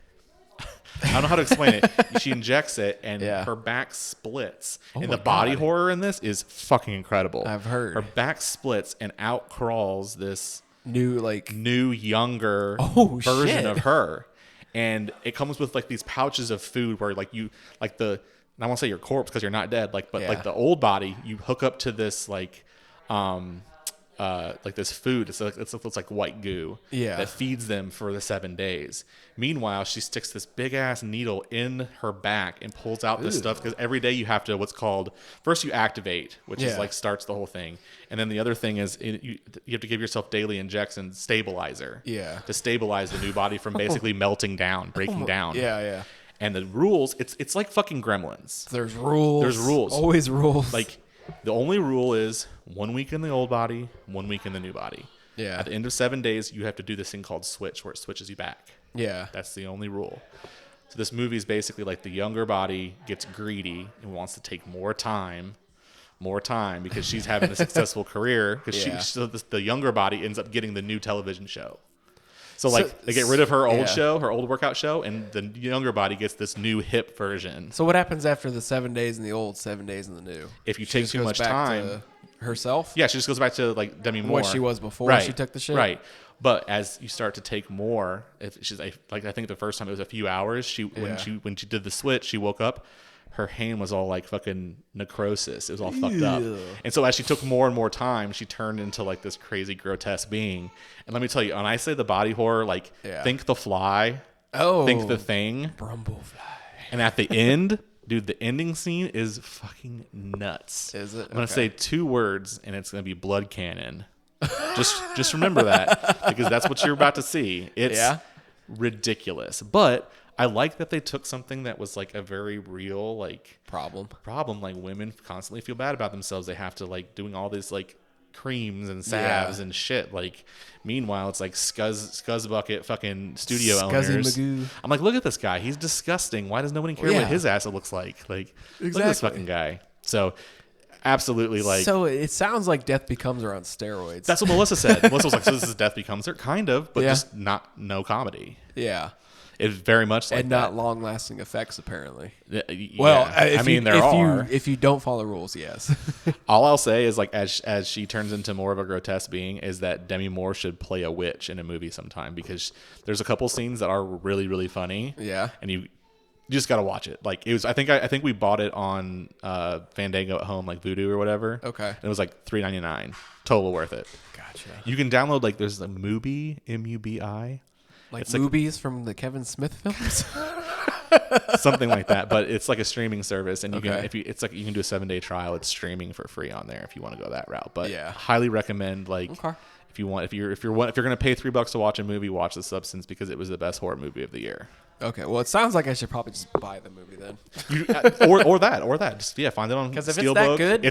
I don't know how to explain it. She injects it, and her back splits. And the body horror in this is fucking incredible. I've heard. Her back splits, and out crawls this new younger version of her. And it comes with like these pouches of food where like you like I won't say your corpse because you're not dead, like like the old body, you hook up to this like this food. It's like white goo that feeds them for the 7 days. Meanwhile, she sticks this big ass needle in her back and pulls out this stuff, because every day you have to first you activate, which is like starts the whole thing, and then the other thing is you have to give yourself daily injections, stabilizer, to stabilize the new body from basically melting down, breaking down. Yeah. And the rules, it's like fucking Gremlins. There's rules. Always rules. Like the only rule is 1 week in the old body, 1 week in the new body. Yeah. At the end of 7 days, you have to do this thing called switch, where it switches you back. Yeah. That's the only rule. So this movie is basically like the younger body gets greedy and wants to take more time because she's having a successful career, because the younger body ends up getting the new television show. So they get rid of her old show, her old workout show, and the younger body gets this new hip version. So what happens after the 7 days in the old, 7 days in the new? If you take too much time to herself? Yeah, she just goes back to like Demi Moore. What she was before she took the shit. Right. But as you start to take more, if she's like I think the first time it was a few hours, when she did the switch, she woke up, her hand was all like fucking necrosis. It was all fucked up. And so as she took more and more time, she turned into like this crazy grotesque being. And let me tell you, when I say the body horror, like think The Fly, think The Thing, Brumblefly. And at the end, dude, the ending scene is fucking nuts. Is it? I'm gonna say 2 words, and it's gonna be blood cannon. Just remember that, because that's what you're about to see. It's ridiculous. But I like that they took something that was like a very real like problem. Like women constantly feel bad about themselves. They have to like doing all this like creams and salves and shit. Like meanwhile, it's like Scuzzbucket fucking studio owners. Magoo. I'm like, look at this guy. He's disgusting. Why does nobody care what his ass looks like? Like look at this fucking guy. So absolutely, like. So it sounds like Death Becomes Her on steroids. That's what Melissa said. Melissa was like, so this is Death Becomes Her? Kind of, but just no comedy. Yeah. It's very much like and not long-lasting effects, apparently. Yeah. Well, if you don't follow rules, yes. All I'll say is like as she turns into more of a grotesque being, is that Demi Moore should play a witch in a movie sometime, because there's a couple scenes that are really, really funny. Yeah. And You just gotta watch it. Like it was, I think we bought it on Fandango at home, like Vudu or whatever. Okay. And it was like $3.99. Total worth it. Gotcha. You can download like there's a Mubi, MUBI, Like It's like- movies from the Kevin Smith films. something like that. But it's like a streaming service, and you Okay. can it's like you can do a 7-day trial. It's streaming for free on there if you want to go that route. But Yeah. highly recommend like. Okay. If you're gonna pay $3 to watch a movie, watch The Substance because it was the best horror movie of the year. Okay. Well, it sounds like I should probably just buy the movie then. or that. Just find it on 'Cause if it's Steelbook. that good,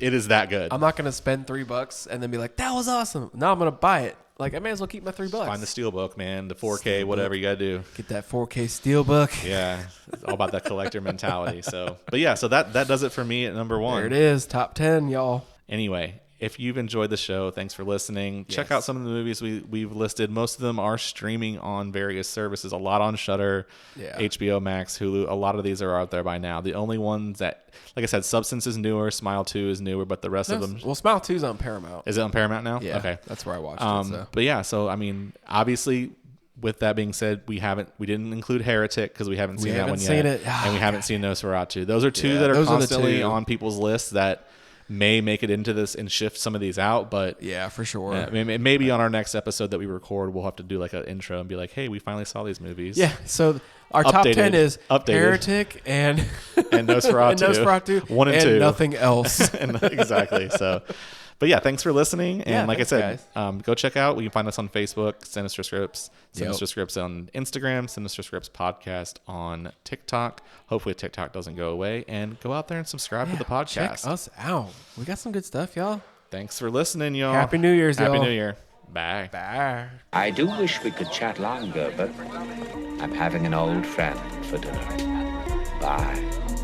It is that good. I'm not gonna spend $3 and then be like, that was awesome. No, I'm gonna buy it. Like I may as well keep my $3. Find the Steelbook, man. The 4K, whatever you gotta do. Get that 4K Steelbook. Yeah, it's all about that collector mentality. So that does it for me at number 1. There it is. Top 10, y'all. Anyway, if you've enjoyed the show, thanks for listening. Check out some of the movies we've listed. Most of them are streaming on various services. A lot on Shudder, Yeah. HBO Max, Hulu. A lot of these are out there by now. The only ones that, like I said, Substance is newer, Smile 2 is newer, but the rest of them. Well, Smile 2's on Paramount. Is it on Paramount now? Yeah. Okay. That's where I watched it. So. But yeah, so I mean, obviously, with that being said, we didn't include Heretic because we haven't seen that one haven't seen yet, it. and we haven't seen Nosferatu. Those are two Yeah, that are those are the constantly two. on people's lists that may make it into this and shift some of these out. But Yeah, for sure. I mean, maybe on our next episode that we record, we'll have to do like an intro and be like, "Hey, we finally saw these movies." Yeah, so our top Updated. 10 is Updated. Heretic and And Nosferatu. and Nosferatu 1 and and 2. nothing else. And exactly. So, but yeah, thanks for listening. And Yeah, like thanks, I said, go check out. You can find us on Facebook, Sinister Scripts, Sinister Yep. Scripts on Instagram, Sinister Scripts Podcast on TikTok. Hopefully TikTok doesn't go away. And go out there and subscribe to the podcast. Check us out. We got some good stuff, y'all. Thanks for listening, y'all. Happy New Year's, Happy y'all. New Year. Bye. Bye. I do wish we could chat longer, but I'm having an old friend for dinner. Bye.